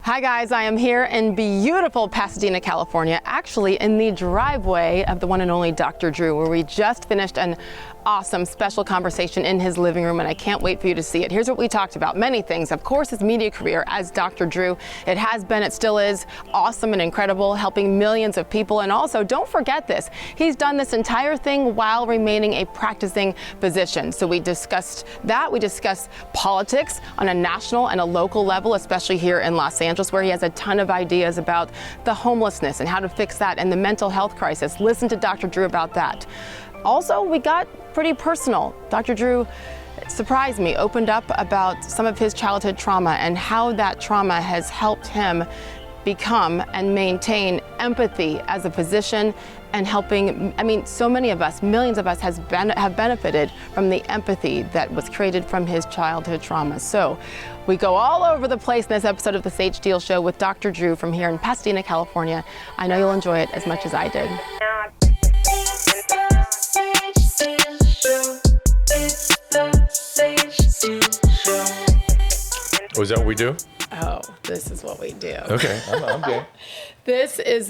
Hi guys, I am here in beautiful Pasadena, California, actually in the driveway of the one and only Dr. Drew, where we just finished an awesome special conversation in his living room, and I can't wait for you to see it. Here's what we talked about. Many things. Of course, his media career as Dr. Drew. It has been, it still is awesome and incredible, helping millions of people. And also, don't forget this, he's done this entire thing while remaining a practicing physician. So we discussed that. We discussed politics on a national and a local level, especially here in Los Angeles, where he has a ton of ideas about the homelessness and how to fix that and the mental health crisis. Listen to Dr. Drew about that. Also, we got pretty personal. Dr. Drew surprised me, opened up about some of his childhood trauma and how that trauma has helped him become and maintain empathy as a physician and helping, so many of us, millions of us have benefited from the empathy that was created from his childhood trauma. So we go all over the place in this episode of the Sage Steele Show with Dr. Drew from here in Pasadena, California. I know you'll enjoy it as much as I did. Oh, is that what we do? Oh, this is what we do. Okay, I'm game. This is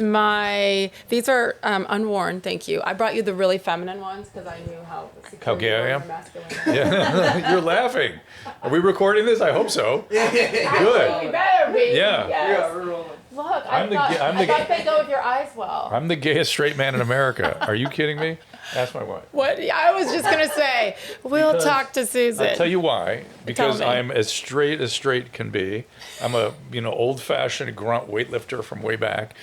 these are unworn, thank you. I brought you the really feminine ones because I knew how gay I am? masculine. Yeah, you're laughing. Are we recording this? I hope so. Good. We better be. Yeah. Yes. Yeah, we're rolling. Look, I thought they go with your eyes well. I'm the gayest straight man in America. Are you kidding me? Ask my wife. What? I was just going to say, we'll talk to Susan. I'll tell you why. Because me. I'm as straight can be. I'm a old-fashioned grunt weightlifter from way back.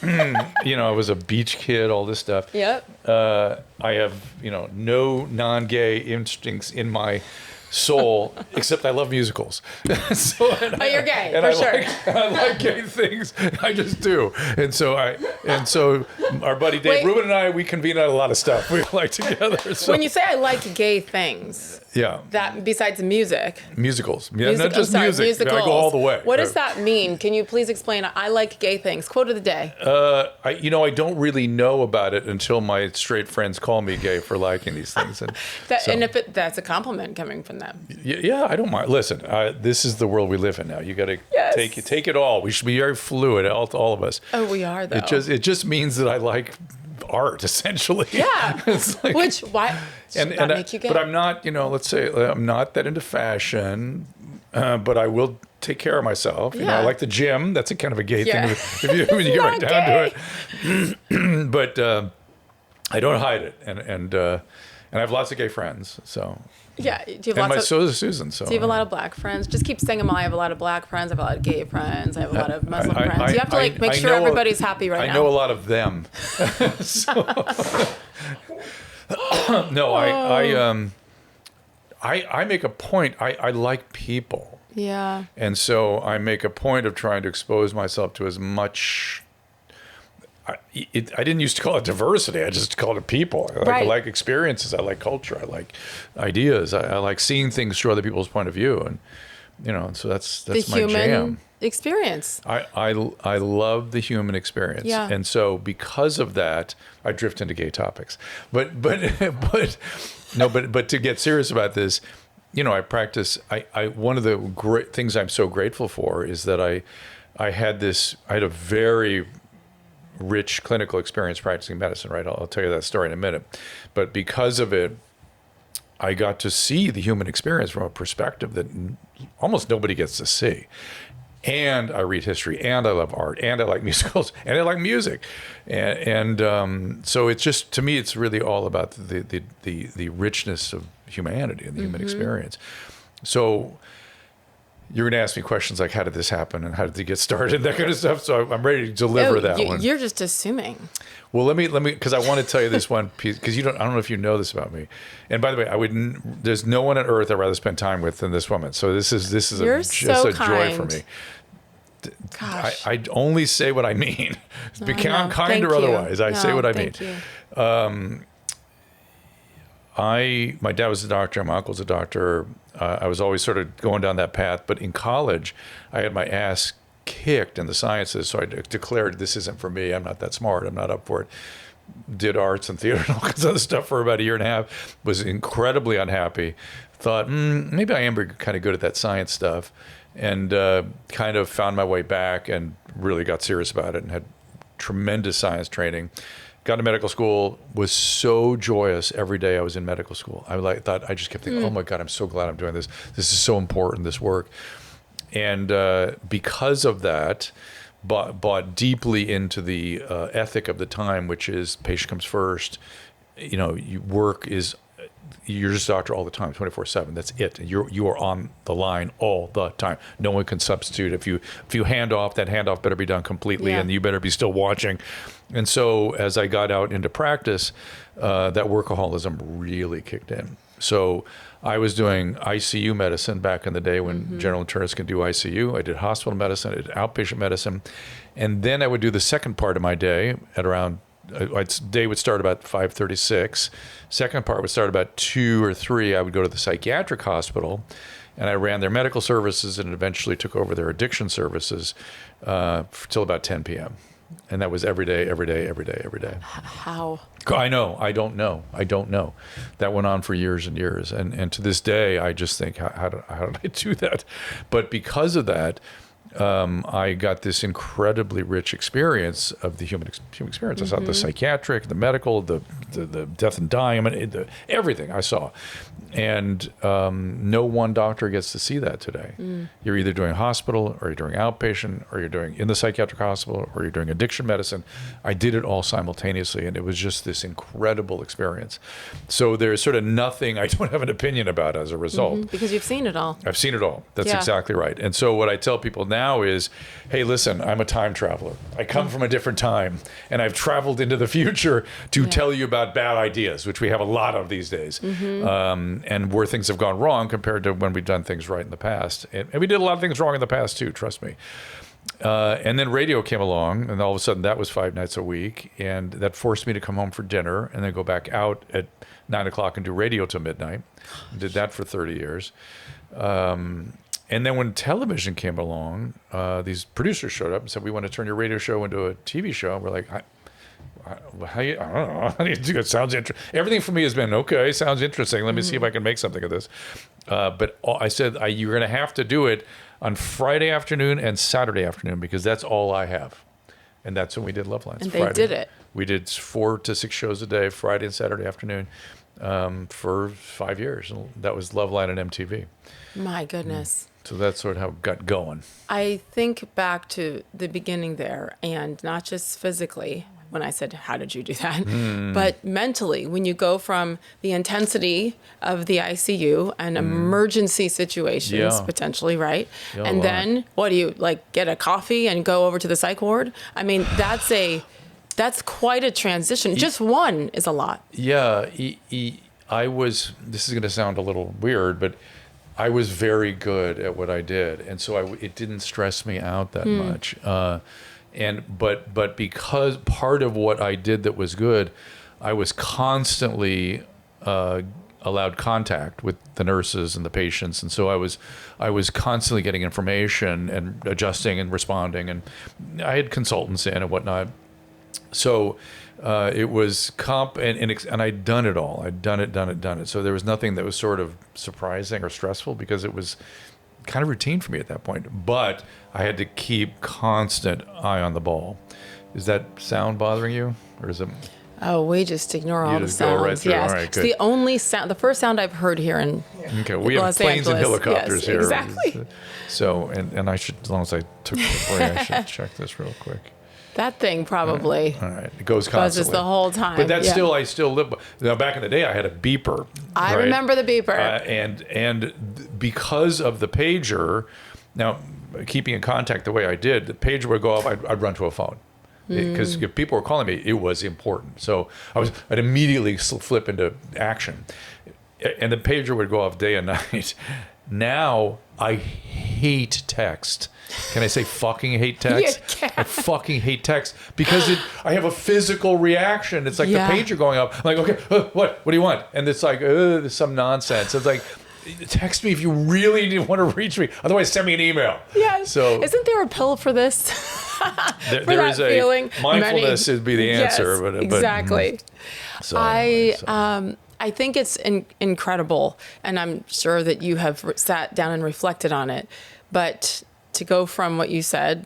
I was a beach kid, all this stuff. Yep. I have, no non-gay instincts in my soul, except I love musicals. You're gay, and for I sure. I like gay things. I just do. And so our buddy Dave Rubin and I, we convene on a lot of stuff we like together. So. When you say I like gay things, yeah, that besides music, musicals, yeah, not just music. Musicals. I go all the way. What does that mean? Can you please explain? I like gay things. Quote of the day. I don't really know about it until my straight friends call me gay for liking these things, and that's a compliment coming from them. Yeah, I don't mind. Listen, this is the world we live in now. You got to take it all. We should be very fluid, all of us. Oh, we are though. It just means that I like art, essentially. Yeah. Why should that make you gay? But I'm not, let's say I'm not that into fashion, but I will take care of myself. Yeah. I like the gym. That's a kind of a gay thing when you get right down to it. But I don't hide it, and I have lots of gay friends. So. Yeah. Do you have so does Susan. So. Do you have a lot of black friends? Just keep saying them all. I have a lot of black friends. I have a lot of gay friends. I have a lot of Muslim friends. You have to make sure everybody's happy right now. I know a lot of them. No, I make a point. I like people. Yeah. And so I make a point of trying to expose myself to as much. I didn't used to call it diversity. I just called it people. I like experiences. I like culture. I like ideas. I like seeing things through other people's point of view. And, so that's the my human jam. Experience. I love the human experience. Yeah. And so because of that, I drift into gay topics. But to get serious about this, I practice. One of the great things I'm so grateful for is that I had a very rich clinical experience practicing medicine, right? I'll tell you that story in a minute. But because of it, I got to see the human experience from a perspective that almost nobody gets to see. And I read history, and I love art, and I like musicals, and I like music. And so it's just, to me, it's really all about the richness of humanity and the human experience. So you're going to ask me questions like, how did this happen and how did it get started, that kind of stuff. So I'm ready to deliver that one. You're just assuming. Well, let me, because I want to tell you this one piece, because I don't know if you know this about me. And by the way, there's no one on earth I'd rather spend time with than this woman. So this is just a joy for me. Gosh. I only say what I mean. Become kind or otherwise. I say what I mean. My dad was a doctor. My uncle's a doctor. I was always sort of going down that path. But in college, I had my ass kicked in the sciences. So I declared, this isn't for me. I'm not that smart. I'm not up for it. did arts and theater and all kinds of other stuff for about a year and a half, was incredibly unhappy, thought, maybe I am kind of good at that science stuff, and kind of found my way back and really got serious about it and had tremendous science training. Got to medical school, was so joyous every day I was in medical school. I just kept thinking, oh my God, I'm so glad I'm doing this. This is so important, this work. And because of that, bought deeply into the ethic of the time, which is patient comes first. You're just a doctor all the time, 24/7. That's it. You are on the line all the time. No one can substitute. If you hand off, that handoff better be done completely, and you better be still watching. And so as I got out into practice, that workaholism really kicked in. So I was doing ICU medicine back in the day when general internists could do ICU. I did hospital medicine, I did outpatient medicine. And then I would do the second part of my day at around, day would start about 5:36. Second part would start about 2 or 3. I would go to the psychiatric hospital, and I ran their medical services and eventually took over their addiction services till about 10 p.m. And that was every day. How? I know. I don't know. That went on for years and years. And to this day, I just think, how did I do that? But because of that, I got this incredibly rich experience of the human experience. I saw the psychiatric, the medical, the death and dying, everything I saw. And no one doctor gets to see that today. You're either doing hospital, or you're doing outpatient, or you're doing in the psychiatric hospital, or you're doing addiction medicine. I did it all simultaneously, and it was just this incredible experience. So there's sort of nothing I don't have an opinion about as a result. Because you've seen it all. I've seen it all. That's exactly right. And so what I tell people now is, hey, listen, I'm a time traveler. I come from a different time, and I've traveled into the future to tell you about bad ideas, which we have a lot of these days. And where things have gone wrong compared to when we've done things right in the past. And we did a lot of things wrong in the past too, trust me. And then radio came along, and all of a sudden that was 5 nights a week. And that forced me to come home for dinner and then go back out at 9 o'clock and do radio till midnight. Did that for 30 years. And then when television came along, these producers showed up and said, we want to turn your radio show into a TV show. And we're like, I don't know. How do you do it? Sounds interesting. Everything for me has been, okay, sounds interesting. Let me see if I can make something of this. But I said, you're going to have to do it on Friday afternoon and Saturday afternoon, because that's all I have. And that's when we did Love Lines. And they did it. We did 4 to 6 shows a day, Friday and Saturday afternoon, for 5 years. And that was Love Line and MTV. My goodness. So that's sort of how it got going. I think back to the beginning there, and not just physically, when I said, how did you do that? But mentally, when you go from the intensity of the ICU and emergency situations, potentially, right? Yeah, and then what do you, like, get a coffee and go over to the psych ward? I mean, that's quite a transition. Just one is a lot. Yeah, this is going to sound a little weird, but I was very good at what I did. And so it didn't stress me out that much. But because part of what I did that was good, I was constantly allowed contact with the nurses and the patients, and so I was constantly getting information and adjusting and responding, and I had consultants in and whatnot. So it was and I'd done it all. I'd done it. So there was nothing that was sort of surprising or stressful, because it was kind of routine for me at that point. But I had to keep constant eye on the ball. Is that sound bothering you, or is it? Oh, we just ignore all the sounds. Right through. Yes, all right, it's the only sound. The first sound I've heard here in okay, we have Los planes Angeles. and helicopters here. Exactly. So, and I should, as long as I took the break, I should check this real quick. That thing probably. All right. It goes constantly. Buzzes the whole time. But that's I still live. Now, back in the day, I had a beeper. I remember the beeper. And because of the pager, now, keeping in contact the way I did, the pager would go off, I'd run to a phone. Because if people were calling me, it was important. So I'd immediately flip into action. And the pager would go off day and night. Now, I hate text. Can I say fucking hate text? You can. I fucking hate text because I have a physical reaction. It's like the pager going up. I'm like, okay, what do you want? And it's like, there's some nonsense. It's like, text me if you really want to reach me. Otherwise, send me an email. Yes. So isn't there a pill for this? there is a feeling? mindfulness would be the answer. Yes, but exactly. So, I think it's incredible, and I'm sure that you have sat down and reflected on it. But to go from what you said,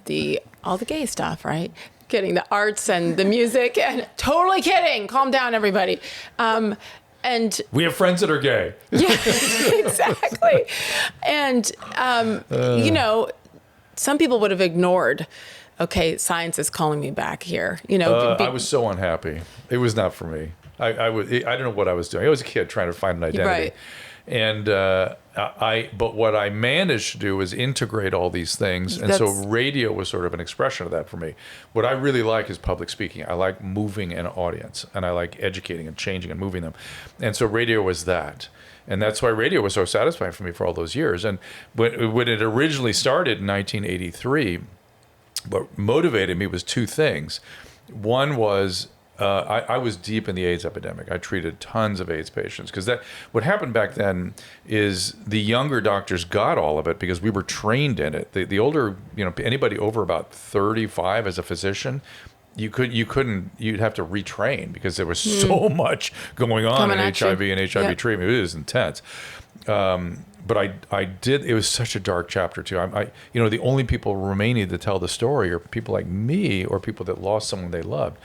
all the gay stuff, right? Kidding, the arts and the music, and totally kidding. Calm down, everybody. And we have friends that are gay. Yeah, exactly. And some people would have ignored. Okay, science is calling me back here. I was so unhappy. It was not for me. I don't know what I was doing. I was a kid trying to find an identity. Right. And but what I managed to do was integrate all these things. And so radio was sort of an expression of that for me. What I really like is public speaking. I like moving an audience, and I like educating and changing and moving them. And so radio was that. And that's why radio was so satisfying for me for all those years. And when it originally started in 1983, what motivated me was two things. One was I was deep in the AIDS epidemic. I treated tons of AIDS patients because what happened back then is the younger doctors got all of it because we were trained in it. The older, anybody over about 35 as a physician, you'd have to retrain because there was so much going on in HIV and HIV treatment. It was intense. But I did. It was such a dark chapter too. The only people remaining to tell the story are people like me or people that lost someone they loved,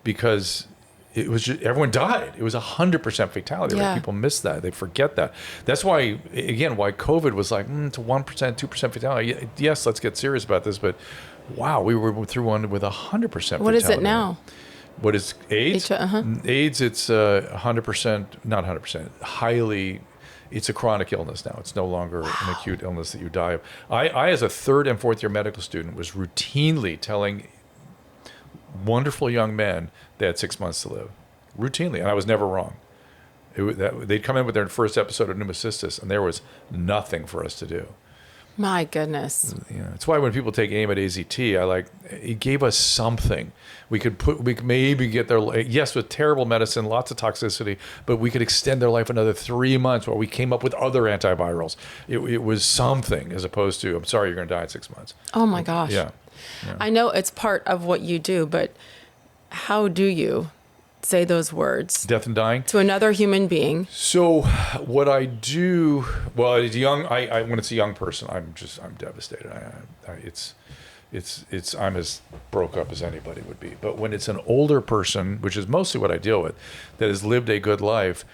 because it was just, everyone died. It was 100% fatality rate. People miss that. They forget that. That's why COVID was like it's a 1%, 2% fatality. Yes, let's get serious about this. But wow, we were through one with 100% fatality. What is it now? What is AIDS? AIDS, it's 100%, not 100%, highly. It's a chronic illness now. It's no longer an acute illness that you die of. I, as a third and fourth year medical student, was routinely telling wonderful young men they had 6 months to live. Routinely, and I was never wrong. They'd come in with their first episode of pneumocystis, and there was nothing for us to do. My goodness. Yeah, that's why when people take aim at AZT, it gave us something. We could maybe get their, yes, with terrible medicine, lots of toxicity, but we could extend their life another 3 months while we came up with other antivirals. It was something as opposed to, I'm sorry, you're going to die in 6 months. Oh my gosh. Yeah. I know it's part of what you do, but how do you say those words? Death and dying? To another human being. So what I do, well, when it's a young person, I'm devastated. I'm as broke up as anybody would be. But when it's an older person, which is mostly what I deal with, that has lived a good life,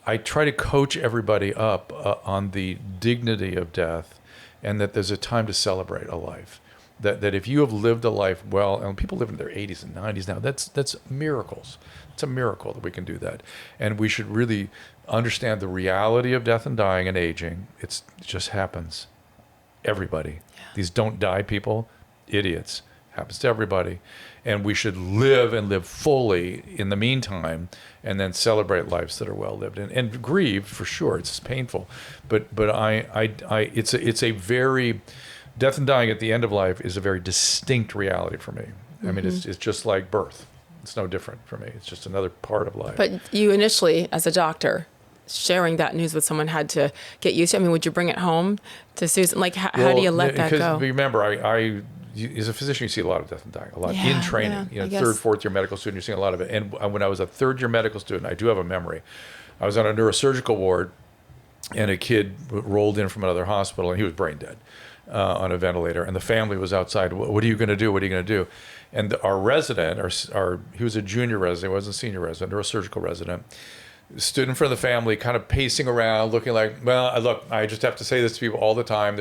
I try to coach everybody up on the dignity of death, and that there's a time to celebrate a life. That if you have lived a life well, and people live in their 80s and 90s now, that's miracles. It's a miracle that we can do that. And we should really understand the reality of death and dying and aging. It just happens. Everybody. Yeah. These don't die people, idiots. Happens to everybody. And we should live and live fully in the meantime, and then celebrate lives that are well lived and grieve for sure. It's painful, but it's a very, death and dying at the end of life is a very distinct reality for me. Mm-hmm. I mean, it's just like birth. It's no different for me. It's just another part of life. But you initially, as a doctor, sharing that news with someone had to get used to. I mean, would you bring it home to Susan? Like, how do you let that go? Because remember, as a physician, you see a lot of death and dying, a lot in training. Third, fourth year medical student, you're seeing a lot of it. And when I was a third year medical student, I do have a memory. I was on a neurosurgical ward, and a kid rolled in from another hospital, and he was brain dead on a ventilator. And the family was outside. What are you going to do? What are you going to do? And our resident, he was a junior resident, he wasn't a senior resident, neurosurgical resident, stood in front of the family, kind of pacing around, looking like, well, look, I just have to say this to people all the time.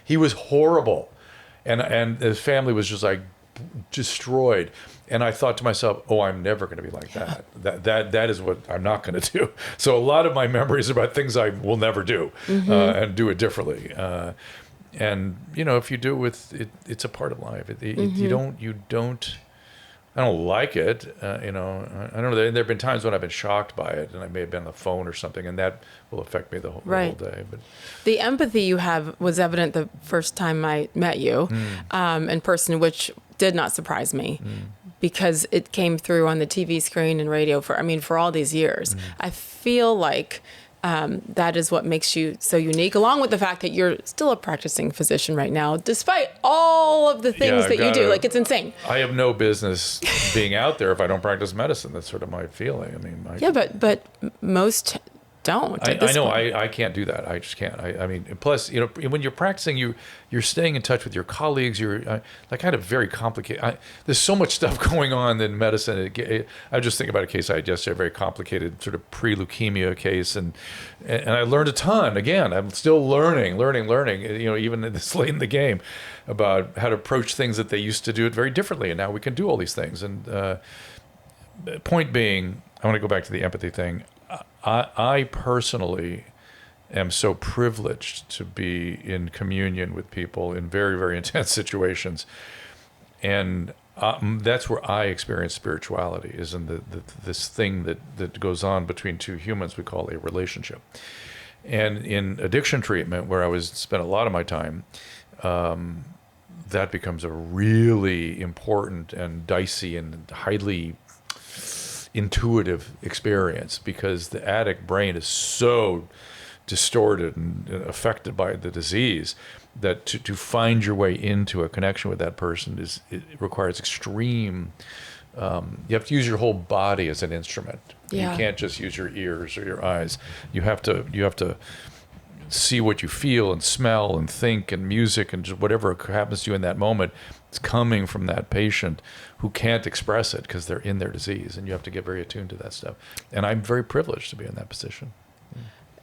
He was horrible. And his family was just like destroyed. And I thought to myself, oh, I'm never going to be like that. That is what I'm not going to do. So a lot of my memories are about things I will never do, and do it differently. And if you do it with it, it's a part of life. You don't. I don't like it. I don't know. There have been times when I've been shocked by it, and I may have been on the phone or something, and that will affect me the whole day. But the empathy you have was evident the first time I met you in person, which did not surprise me because it came through on the TV screen and radio for all these years. I feel like That is what makes you so unique, along with the fact that you're still a practicing physician right now, despite all of the things that you do. Like, it's insane. I have no business being out there if I don't practice medicine. That's sort of my feeling. I mean, but most don't. I know. I can't do that. I just can't. I mean, plus, when you're practicing, you're staying in touch with your colleagues. You're like kind of very complicated. There's so much stuff going on in medicine. I just think about a case I had yesterday, a very complicated sort of pre-leukemia case, and I learned a ton. Again, I'm still learning. Even this late in the game, about how to approach things that they used to do it very differently, and now we can do all these things. And point being, I want to go back to the empathy thing. I personally am so privileged to be in communion with people in very, very intense situations. And that's where I experience spirituality, is in this thing that goes on between two humans we call a relationship. And in addiction treatment, where I spent a lot of my time, that becomes a really important and dicey and highly intuitive experience, because the addict brain is so distorted and affected by the disease that to find your way into a connection with that person it requires extreme. You have to use your whole body as an instrument. Yeah. You can't just use your ears or your eyes. You have to see what you feel and smell and think, and music and just whatever happens to you in that moment. It's coming from that patient who can't express it because they're in their disease, and you have to get very attuned to that stuff. And I'm very privileged to be in that position.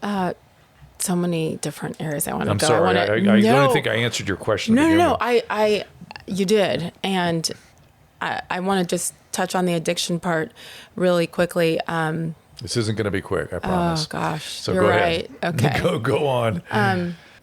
So many different areas I want to I'm go. sorry. I don't think I answered your question. No. You did. And I want to just touch on the addiction part really quickly. This isn't going to be quick, I promise. Oh, gosh. So you're go right. ahead. Okay. Go on.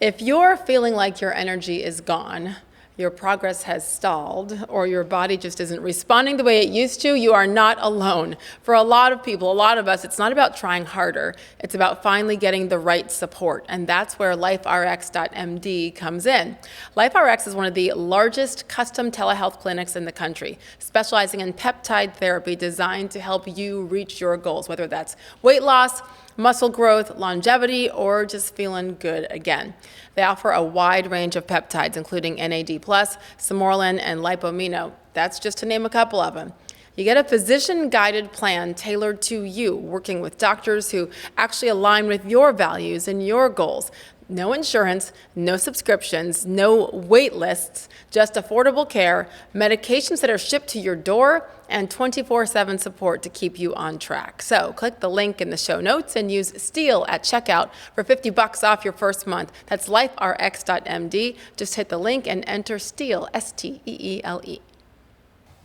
If you're feeling like your energy is gone, your progress has stalled, or your body just isn't responding the way it used to, you are not alone. For a lot of people, a lot of us, it's not about trying harder. It's about finally getting the right support. And that's where LifeRx.md comes in. LifeRx is one of the largest custom telehealth clinics in the country, specializing in peptide therapy designed to help you reach your goals, whether that's weight loss, muscle growth, longevity, or just feeling good again. They offer a wide range of peptides, including NAD+, Simorelin, and Lipomino. That's just to name a couple of them. You get a physician-guided plan tailored to you, working with doctors who actually align with your values and your goals. No insurance, no subscriptions, no wait lists, just affordable care, medications that are shipped to your door, and 24/7 support to keep you on track. So click the link in the show notes and use Steele at checkout for $50 off your first month. That's liferx.md. Just hit the link and enter Steele, Steele.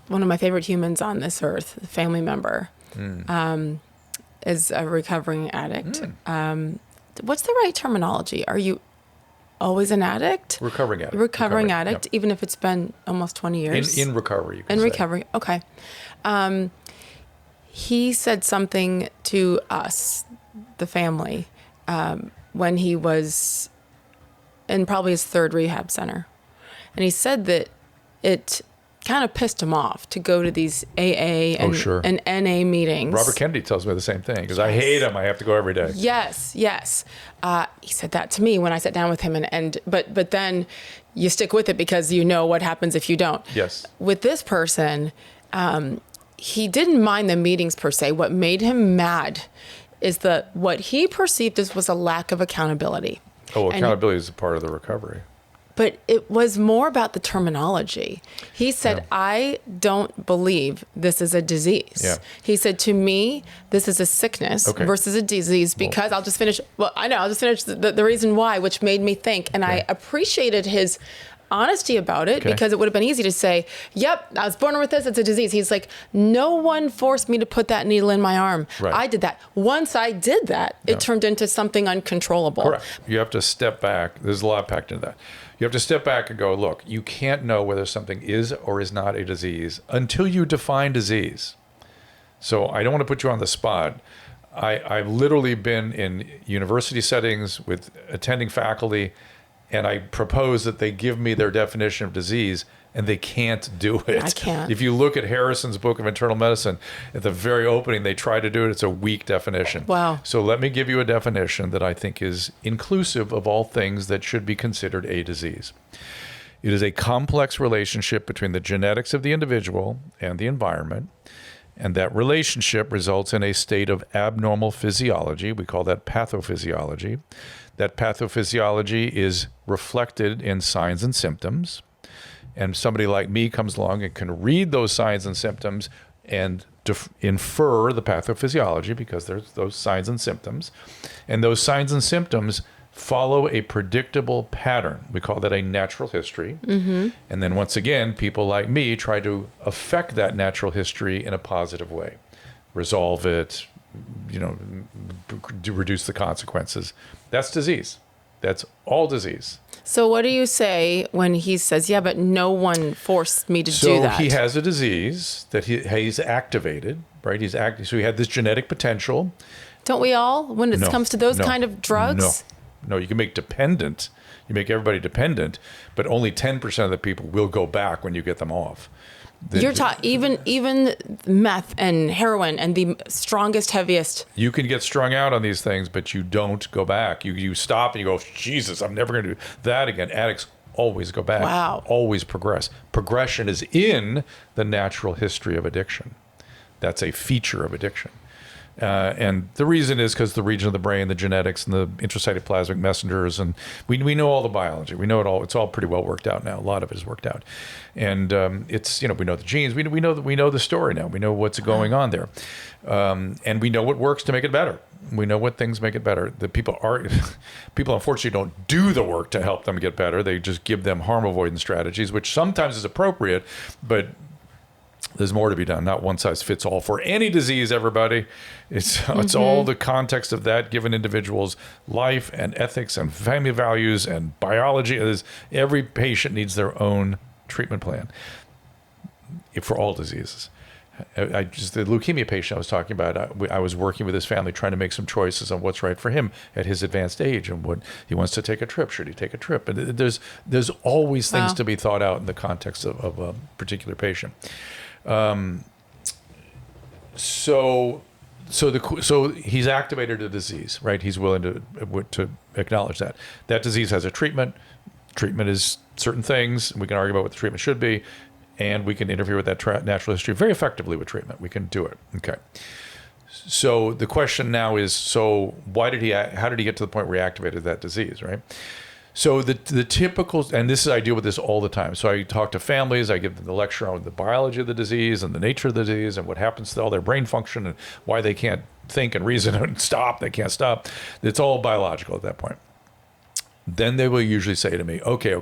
One of my favorite humans on this earth, a family member, is a recovering addict. What's the right terminology? Are you always an addict? Recovering addict. Recovering addict, yep. Even if it's been almost 20 years? In recovery, you can say. In recovery, okay. He said something to us, the family, when he was in probably his third rehab center. And he said that it kind of pissed him off to go to these AA and NA meetings. Robert Kennedy tells me the same thing, because I hate him. I have to go every day. Yes. He said that to me when I sat down with him, but then you stick with it because you know what happens if you don't. Yes. With this person, he didn't mind the meetings per se. What made him mad is what he perceived as was a lack of accountability. Oh, accountability is a part of the recovery. But it was more about the terminology. He said, I don't believe this is a disease. Yeah. He said, to me, this is a sickness versus a disease, because I'll just finish the reason why, which made me think. And I appreciated his honesty about it, because it would have been easy to say, yep, I was born with this, it's a disease. He's like, no one forced me to put that needle in my arm. Right. I did that. Once I did that, it turned into something uncontrollable. Correct. You have to step back. There's a lot packed into that. You have to step back and go, look, you can't know whether something is or is not a disease until you define disease. So I don't want to put you on the spot. I've literally been in university settings with attending faculty, and I propose that they give me their definition of disease, and they can't do it. I can't. If you look at Harrison's book of internal medicine, at the very opening, they try to do it. It's a weak definition. Wow. So let me give you a definition that I think is inclusive of all things that should be considered a disease. It is a complex relationship between the genetics of the individual and the environment, and that relationship results in a state of abnormal physiology. We call that pathophysiology. That pathophysiology is reflected in signs and symptoms. And somebody like me comes along and can read those signs and symptoms and infer the pathophysiology because there's those signs and symptoms. And those signs and symptoms follow a predictable pattern. We call that a natural history. And then once again, people like me try to affect that natural history in a positive way. Resolve it, reduce the consequences. That's disease. That's all disease. So what do you say when he says, yeah, but no one forced me to do that? So he has a disease that he's activated, right? So he had this genetic potential. Don't we all, when it comes to those kind of drugs? No, you can make dependent. You make everybody dependent, but only 10% of the people will go back when you get them off. You're even meth and heroin and the strongest, heaviest. You can get strung out on these things, but you don't go back. You stop and you go, Jesus, I'm never going to do that again. Addicts always go back. Wow. Always progress. Progression is in the natural history of addiction. That's a feature of addiction. And the reason is because the region of the brain, the genetics, and the intracytoplasmic messengers, and we know all the biology. We know it all. It's all pretty well worked out now. A lot of it is worked out, and it's we know the genes. We know the story now. We know what's going on there, and we know what works to make it better. We know what things make it better. The people unfortunately don't do the work to help them get better. They just give them harm avoidance strategies, which sometimes is appropriate, but there's more to be done. Not one size fits all for any disease, everybody. It's all the context of that given individual's life and ethics and family values and biology. Every patient needs their own treatment plan for all diseases. The leukemia patient I was talking about, I was working with his family trying to make some choices on what's right for him at his advanced age and what he wants to take a trip. Should he take a trip? And there's always things to be thought out in the context of a particular patient. So he's activated a disease, right? He's willing to acknowledge that. That disease has a treatment. Treatment is certain things. We can argue about what the treatment should be, and we can interfere with that natural history very effectively with treatment. We can do it. Okay. So the question now is, how did he get to the point where he activated that disease, right? So the typical, and I deal with this all the time. So I talk to families, I give them the lecture on the biology of the disease and the nature of the disease and what happens to all their brain function and why they can't think and reason and stop. They can't stop. It's all biological at that point. Then they will usually say to me, okay,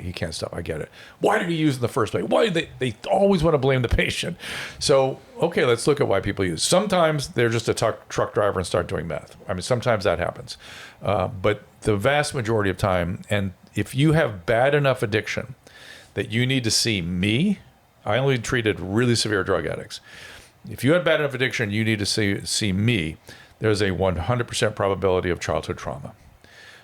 he can't stop. I get it. Why did he use in the first place? Why they always want to blame the patient? So, okay, let's look at why people use. Sometimes they're just a truck driver and start doing meth. I mean, sometimes that happens. But the vast majority of time, and if you have bad enough addiction that you need to see me, I only treated really severe drug addicts. If you had bad enough addiction, you need to see me, there's a 100% probability of childhood trauma.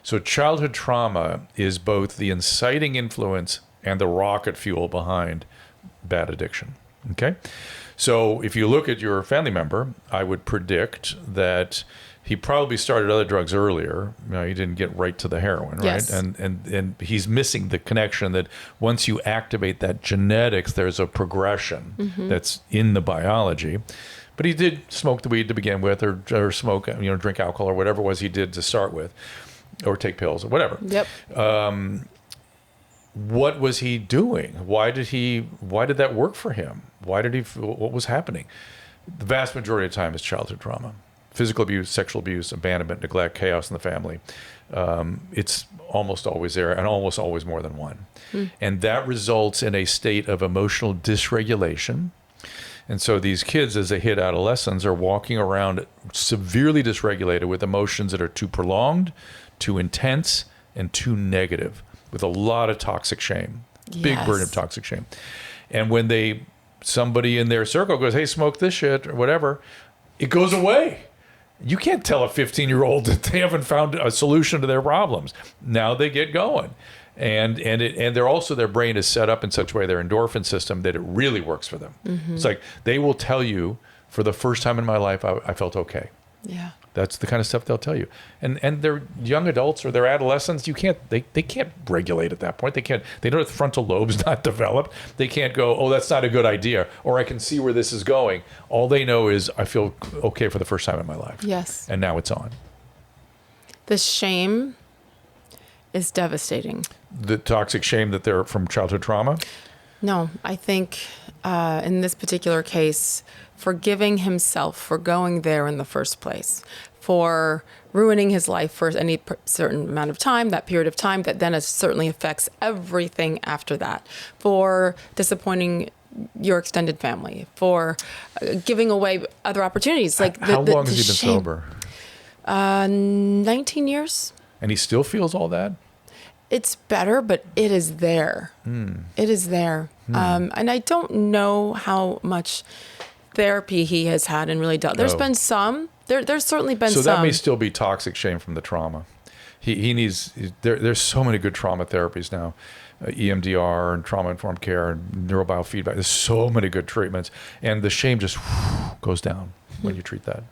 So childhood trauma is both the inciting influence and the rocket fuel behind bad addiction. Okay? So if you look at your family member, I would predict that he probably started other drugs earlier. He didn't get right to the heroin, right? Yes. And he's missing the connection that once you activate that genetics, there's a progression that's in the biology. But he did smoke the weed to begin with, or smoke, drink alcohol, or whatever it was he did to start with. Or take pills or whatever. Yep. What was he doing? Why did that work for him? What was happening? The vast majority of the time is childhood trauma. Physical abuse, sexual abuse, abandonment, neglect, chaos in the family. It's almost always there, and almost always more than one. And that results in a state of emotional dysregulation. And so these kids, as they hit adolescence, are walking around severely dysregulated with emotions that are too prolonged, too intense, and too negative, with a lot of toxic shame. Big burden of toxic shame. And when somebody in their circle goes, hey, smoke this shit or whatever, it goes away. You can't tell a 15-year-old that they haven't found a solution to their problems. Now they get going. And their brain is set up in such a way, their endorphin system, that it really works for them. It's like they will tell you, for the first time in my life, I felt okay. Yeah. That's the kind of stuff they'll tell you. And they're young adults or they're adolescents. They can't regulate at that point. They don't have frontal lobes not developed. They can't go, oh, that's not a good idea, or I can see where this is going. All they know is I feel okay for the first time in my life. Yes. And now it's on. The shame is devastating. The toxic shame that they're from childhood trauma? No, I think in this particular case, forgiving himself for going there in the first place, for ruining his life for any certain amount of time, that period of time that then certainly affects everything after that, for disappointing your extended family, for giving away other opportunities. Like how long has he been sober? 19 years. And he still feels all that? It's better, but it is there. It is there. And I don't know how much therapy he has had and really dealt. There's been some. There's certainly been some. So that may still be toxic shame from the trauma. He needs. There's so many good trauma therapies now, EMDR and trauma-informed care and neurobiofeedback. There's so many good treatments, and the shame just goes down when you treat that.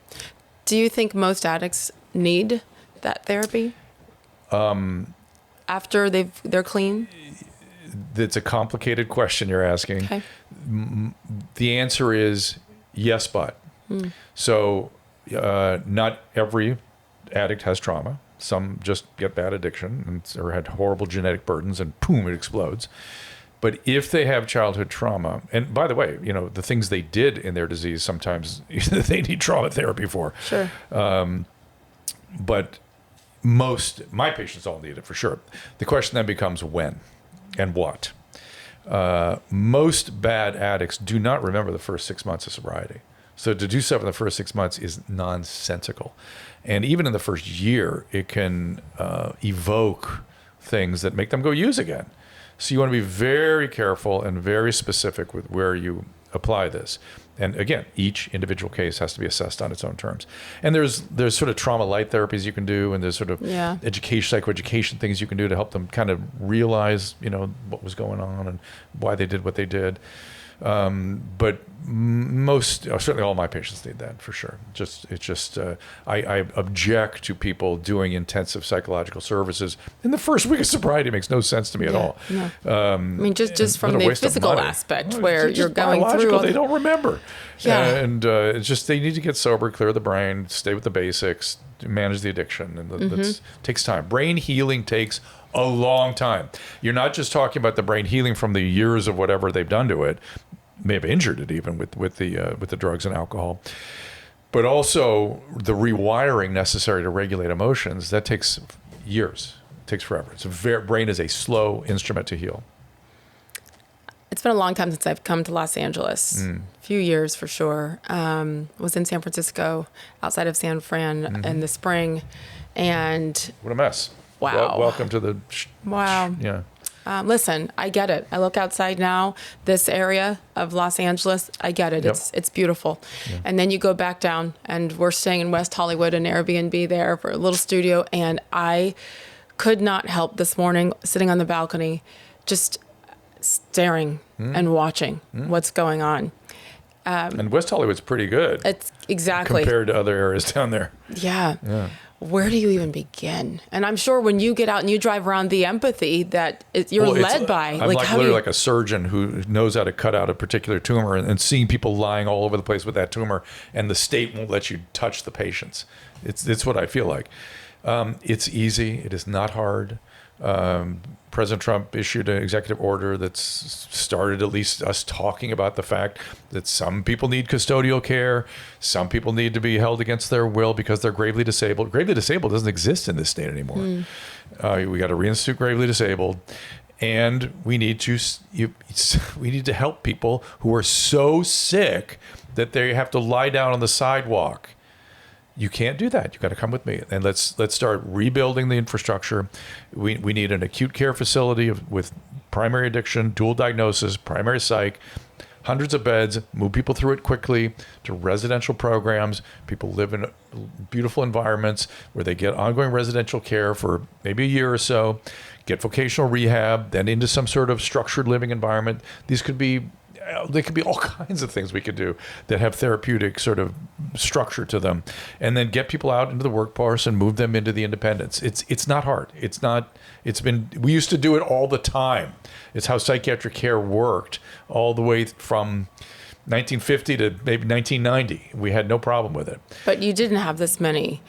Do you think most addicts need that therapy? After they're clean? It's a complicated question you're asking. Okay. The answer is yes, but. So not every addict has trauma. Some just get bad addiction or had horrible genetic burdens and boom, it explodes. But if they have childhood trauma, and by the way, the things they did in their disease, sometimes they need trauma therapy for. Sure. But my patients all need it for sure. The question then becomes when and what. Most bad addicts do not remember the first 6 months of sobriety. So to do stuff in the first 6 months is nonsensical. And even in the first year, it can evoke things that make them go use again. So you want to be very careful and very specific with where you apply this. And again, each individual case has to be assessed on its own terms. And there's sort of trauma light therapies you can do, and there's sort of psychoeducation things you can do to help them kind of realize, what was going on and why they did what they did. But certainly all my patients need that for sure. I object to people doing intensive psychological services in the first week of sobriety. It makes no sense to me at all. No. Just from the physical aspect where you're going through. They don't remember. Yeah. And it's just they need to get sober, clear the brain, stay with the basics, manage the addiction, and that takes time. Brain healing takes a long time. You're not just talking about the brain healing from the years of whatever they've done to it, may have injured it even with the drugs and alcohol, but also the rewiring necessary to regulate emotions. That takes years. It takes forever. Brain is a slow instrument to heal. It's been a long time since I've come to Los Angeles. A few years for sure. Was in San Francisco, outside of San Fran in the spring, and what a mess. Wow. Welcome to the. Wow. Yeah. Listen, I get it. I look outside now, this area of Los Angeles, I get it. Yep. It's beautiful. Yeah. And then you go back down, and we're staying in West Hollywood, an Airbnb there for a little studio, and I could not help this morning, sitting on the balcony, just staring and watching what's going on. And West Hollywood's pretty good. It's exactly compared to other areas down there. Yeah. Where do you even begin? And I'm sure when you get out and you drive around, the empathy that you're led by. I'm literally like a surgeon who knows how to cut out a particular tumor and seeing people lying all over the place with that tumor, and the state won't let you touch the patients. It's what I feel like. It's easy. It is not hard. President Trump issued an executive order that's started at least us talking about the fact that some people need custodial care. Some people need to be held against their will because they're gravely disabled. Gravely disabled doesn't exist in this state anymore. We got to reinstitute gravely disabled. And we need to help people who are so sick that they have to lie down on the sidewalk. You can't do that. You got to come with me, and let's start rebuilding the infrastructure. We need an acute care facility with primary addiction, dual diagnosis, primary psych, hundreds of beds, move people through it quickly to residential programs. People live in beautiful environments where they get ongoing residential care for maybe a year or so, get vocational rehab, then into some sort of structured living environment. They could be all kinds of things we could do that have therapeutic sort of structure to them, and then get people out into the workforce and move them into the independence. It's not hard. We used to do it all the time. It's how psychiatric care worked all the way from 1950 to maybe 1990. We had no problem with it. But you didn't have this many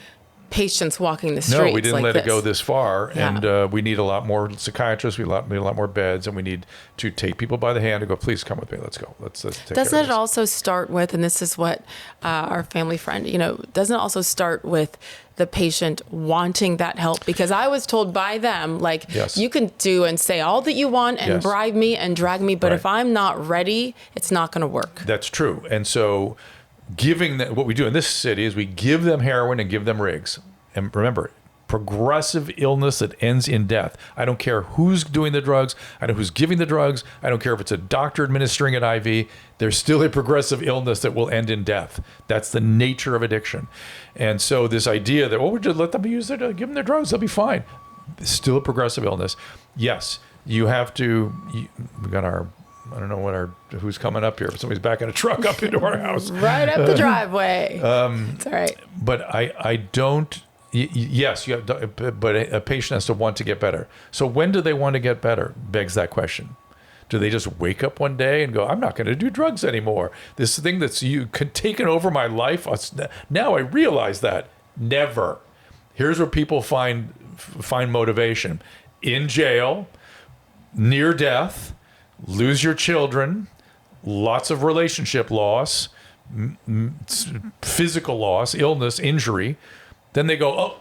patients walking the streets. No, we didn't let it go this far, Yeah. and we need a lot more psychiatrists. We need a lot more beds, and we need to take people by the hand and go, please come with me. Let's go. Let's take care of Doesn't it this. also start with, and this is what our family friend, doesn't it also start with the patient wanting that help? Because I was told by them, Yes. you can do and say all that you want and Yes. bribe me and drag me, but Right. if I'm not ready, it's not going to work. That's true. And so what we do in this city is we give them heroin and give them rigs. And remember, progressive illness that ends in death. I don't care who's doing the drugs. I know who's giving the drugs. I don't care if it's a doctor administering an IV. There's still a progressive illness that will end in death. That's the nature of addiction. And so this idea that, we'll just let them use it, give them their drugs, they'll be fine. It's still a progressive illness. Yes, you have to, we got I don't know who's coming up here. Somebody's backing a truck up into our house. Right up the driveway. It's all right. But I don't, yes, you have, but a patient has to want to get better. So when do they want to get better? Begs that question. Do they just wake up one day and go, I'm not going to do drugs anymore? This thing that's taken over my life, now I realize that. Never. Here's where people find motivation. In jail, near death, lose your children, lots of relationship loss, physical loss, illness, injury. Then they go,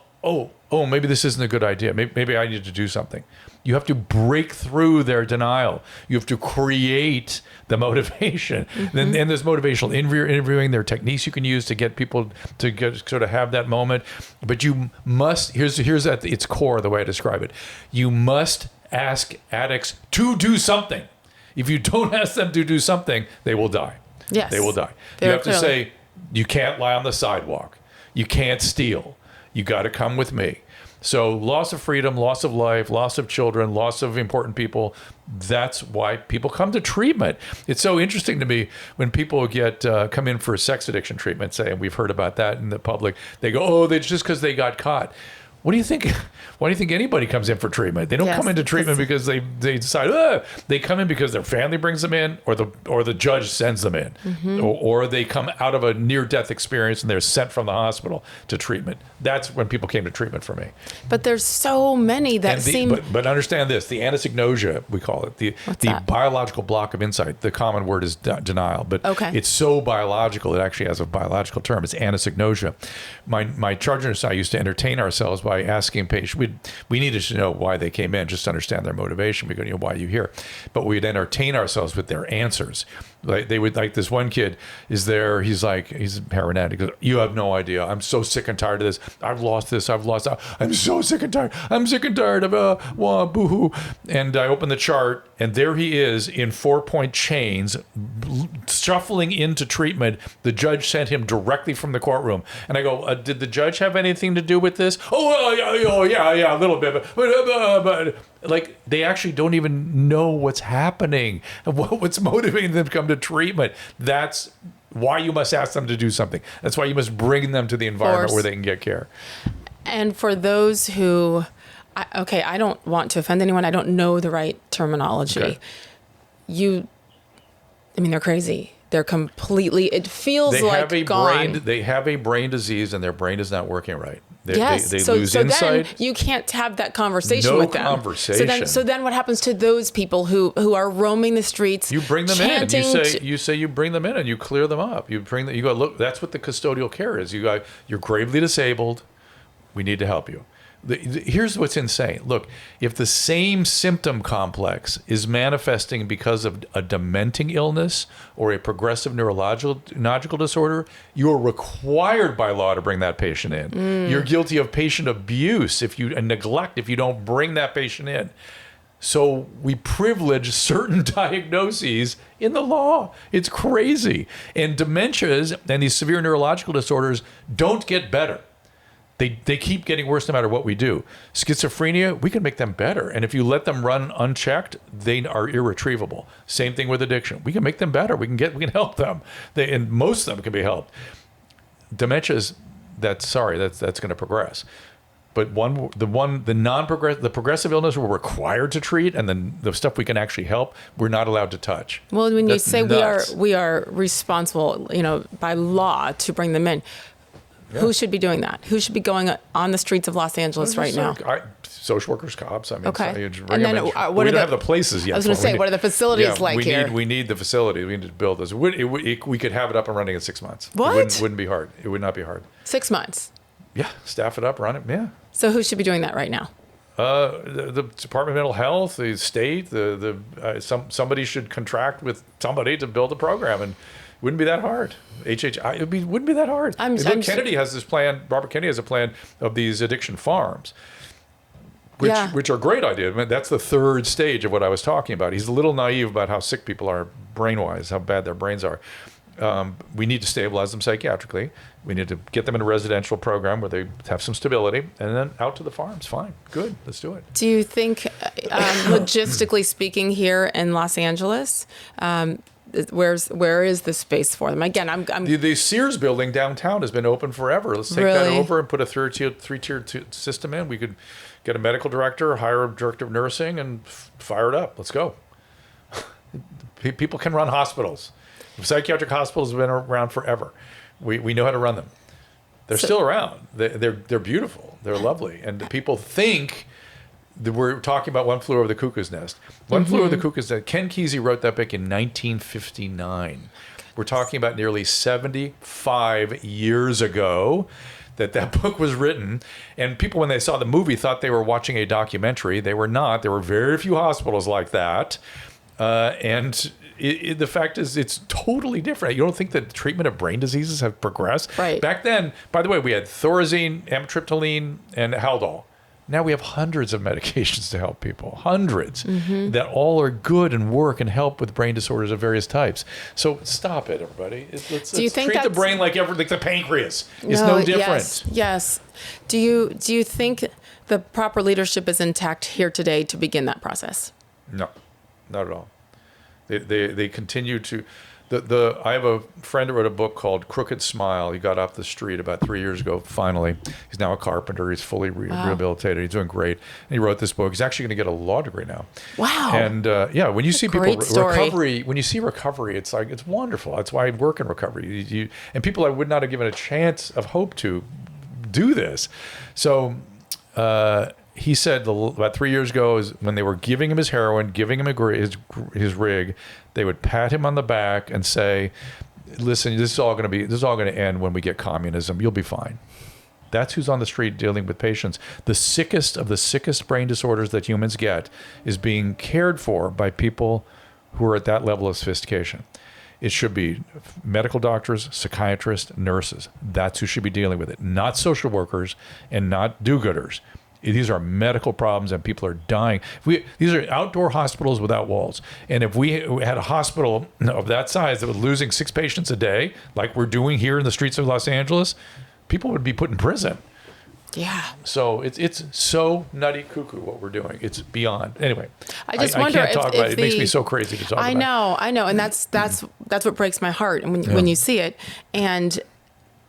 maybe this isn't a good idea. Maybe I need to do something. You have to break through their denial. You have to create the motivation. Mm-hmm. And there's motivational interviewing. There are techniques you can use to get people to sort of have that moment. But you must, here's at its core the way I describe it. You must ask addicts to do something. If you don't ask them to do something, they will die. Yes. They will die. Very You have clearly. to say, you can't lie on the sidewalk. You can't steal. You got to come with me. So loss of freedom, loss of life, loss of children, loss of important people. That's why people come to treatment. It's so interesting to me when people come in for sex addiction treatment, say, and we've heard about that in the public. They go, it's just because they got caught. What do you think? Why do you think anybody comes in for treatment? They don't come into treatment because they decide. They come in because their family brings them in, or the judge sends them in, mm-hmm. or they come out of a near-death experience and they're sent from the hospital to treatment. That's when people came to treatment for me. But there's so many that seem. But understand this: the anosognosia, we call it the biological block of insight. The common word is denial, but it's so biological it actually has a biological term. It's anosognosia. My charge nurse and I used to entertain ourselves by asking patients. We needed to know why they came in, just to understand their motivation. We go, why are you here? But we'd entertain ourselves with their answers. Like they would, like this one kid is there. He's a heroin addict. He goes, you have no idea. I'm so sick and tired of this. I've lost this. I've lost that. I'm so sick and tired. I'm sick and tired of boo-hoo. And I open the chart, and there he is in 4-point chains, shuffling into treatment. The judge sent him directly from the courtroom. And I go, did the judge have anything to do with this? Yeah, a little bit, but like they actually don't even know what's happening, what's motivating them to come to treatment. That's why you must ask them to do something. That's why you must bring them to the environment where they can get care. And for those who, I don't want to offend anyone. I don't know the right terminology. Okay. They're crazy. They're completely, it feels like gone. They have a brain disease and their brain is not working right. They lose so insight. Then you can't have that conversation with them. No conversation. So then what happens to those people who are roaming the streets? You bring them in. You bring them in and you clear them up. You go, look, that's what the custodial care is. You're gravely disabled. We need to help you. Here's what's insane. Look, if the same symptom complex is manifesting because of a dementing illness or a progressive neurological disorder, you're required by law to bring that patient in. You're guilty of patient abuse and neglect if you don't bring that patient in. So we privilege certain diagnoses in the law. It's crazy. And dementias and these severe neurological disorders don't get better. They keep getting worse no matter what we do. Schizophrenia, we can make them better. And if you let them run unchecked, they are irretrievable. Same thing with addiction. We can make them better. We can help them. And most of them can be helped. Dementias, that's going to progress. But the progressive illness we're required to treat, and then the stuff we can actually help, we're not allowed to touch. Well, when you say nuts. we are responsible, by law to bring them in, who should be doing that? Who should be going on the streets of Los Angeles right now? Social workers, cops. I mean, okay. And then we don't have the places yet. I was going to say, what are the facilities like here? We need the facilities. We need to build this. We could have it up and running in 6 months. What? It wouldn't be hard. It would not be hard. 6 months? Yeah, staff it up, run it. Yeah. So who should be doing that right now? The Department of Mental Health, the state, somebody should contract with somebody to build a program, and it wouldn't be that hard. Wouldn't be that hard. Kennedy has this plan. Robert Kennedy has a plan of these addiction farms, which are a great idea. I mean, that's the third stage of what I was talking about. He's a little naive about how sick people are brain-wise, how bad their brains are. We need to stabilize them psychiatrically. We need to get them in a residential program where they have some stability, and then out to the farms. Fine, good, let's do it. Do you think, logistically speaking, here in Los Angeles, where is the space for them? Again, I'm the Sears building downtown has been open forever. Let's take that over and put a three-tier system in. We could get a medical director, hire a director of nursing, and fire it up. Let's go. People can run hospitals. Psychiatric hospitals have been around forever. We know how to run them. They're still around. They're beautiful. They're lovely. And people think that we're talking about One Flew Over the Cuckoo's Nest. One Flew Over the Cuckoo's Nest. Ken Kesey wrote that book in 1959. We're talking about nearly 75 years ago that book was written. And people, when they saw the movie, thought they were watching a documentary. They were not. There were very few hospitals like that. The fact is, it's totally different. You don't think that the treatment of brain diseases have progressed? Right. Back then, by the way, we had Thorazine, amitriptyline, and Haldol. Now we have hundreds of medications to help people, hundreds, that all are good and work and help with brain disorders of various types. So stop it, everybody. Let's treat the brain like the pancreas. It's no different. Yes. Do you think the proper leadership is intact here today to begin that process? No, not at all. They continue to. I have a friend who wrote a book called Crooked Smile. He got off the street about 3 years ago, finally. He's now a carpenter. He's fully rehabilitated. He's doing great. And he wrote this book. He's actually going to get a law degree now. Wow. And when you see people recovery, it's like, it's wonderful. That's why I work in recovery. And people I would not have given a chance of hope to do this. So he said about 3 years ago, is when they were giving him his heroin, giving him his rig, they would pat him on the back and say, "Listen, this is all going to end when we get communism. You'll be fine." That's who's on the street dealing with patients. The sickest of the sickest brain disorders that humans get is being cared for by people who are at that level of sophistication. It should be medical doctors, psychiatrists, nurses. That's who should be dealing with it, not social workers and not do-gooders. These are medical problems, and people are dying. These are outdoor hospitals without walls. And if we had a hospital of that size that was losing 6 patients a day, like we're doing here in the streets of Los Angeles, people would be put in prison. Yeah. So it's so nutty cuckoo what we're doing. It's beyond. Anyway, I just wonder can't talk about it. It makes me so crazy to talk about it. I know. And that's what breaks my heart when you see it. And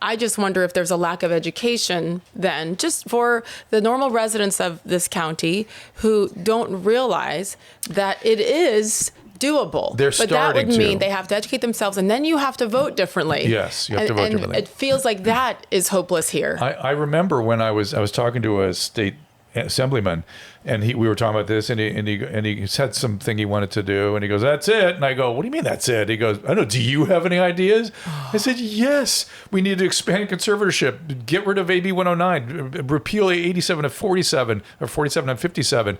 I just wonder if there's a lack of education then, just for the normal residents of this county who don't realize that it is doable. But that would mean they have to educate themselves, and then you have to vote differently. Yes, you have to vote differently. And it feels like that is hopeless here. I remember when I was talking to a state assemblyman, and we were talking about this, and he said something he wanted to do, and he goes, "That's it." And I go, "What do you mean that's it?" He goes, "I don't know. Do you have any ideas?" I said, "Yes, we need to expand conservatorship, get rid of AB 109, repeal 87 and 47 or 47 and 57,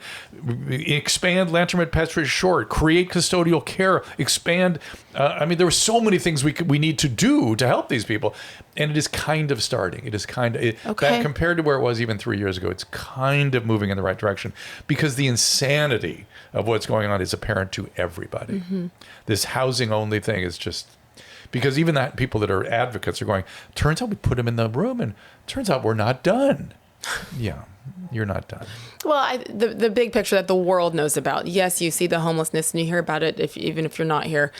expand Lanterman Petrie Short, create custodial care, expand. There were so many things we need to do to help these people, and it is kind of starting. It is kind of that compared to where it was even 3 years ago. It's kind of moving in the right direction. situation, because the insanity of what's going on is apparent to everybody. This housing only thing is just, because even that people that are advocates are going, turns out we put them in the room and turns out we're not done. Yeah, you're not done. Well, the big picture that the world knows about. Yes, you see the homelessness and you hear about it even if you're not here.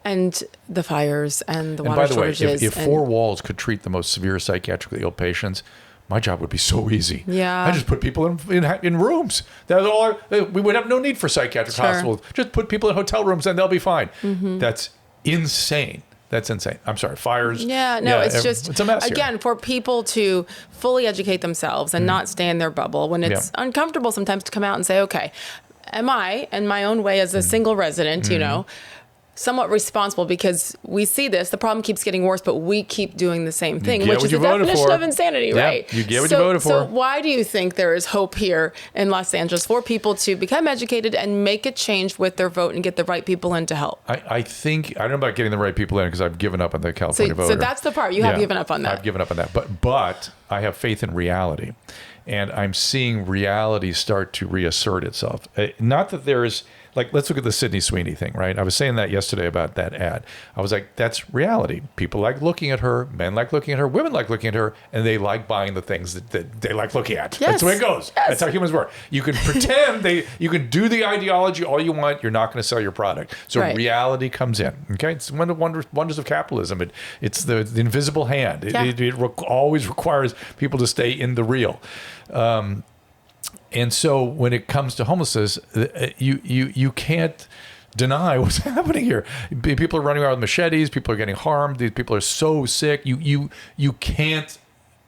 And the fires and the water shortages. And by the way, if four walls could treat the most severe psychiatrically ill patients, my job would be so easy. Yeah. I just put people in rooms. That's all. We would have no need for psychiatric hospitals. Just put people in hotel rooms and they'll be fine. That's insane. That's insane. I'm sorry. Fires. Yeah, no, it's a mess again, here. For people to fully educate themselves and not stay in their bubble when it's uncomfortable sometimes to come out and say, okay, am I, in my own way as a single resident, you know, somewhat responsible, because we see this, the problem keeps getting worse, but we keep doing the same thing, which is the definition of insanity, right? You get what you voted for. So why do you think there is hope here in Los Angeles for people to become educated and make a change with their vote and get the right people in to help? I think, I don't know about getting the right people in because I've given up on the California voter. So that's the part. You have given up on that. I've given up on that. But I have faith in reality. And I'm seeing reality start to reassert itself. Not that there is, like, let's look at the Sydney Sweeney thing, right? I was saying that yesterday about that ad. I was like, that's reality. People like looking at her, men like looking at her, women like looking at her, and they like buying the things that they like looking at. Yes. That's the way it goes. Yes. That's how humans work. You can pretend you can do the ideology all you want. You're not going to sell your product. So reality comes in. Okay, it's one of the wonders of capitalism. It's the invisible hand. It always requires people to stay in the real. And so when it comes to homelessness, you can't deny what's happening here. People are running around with machetes. People are getting harmed. These people are so sick. You can't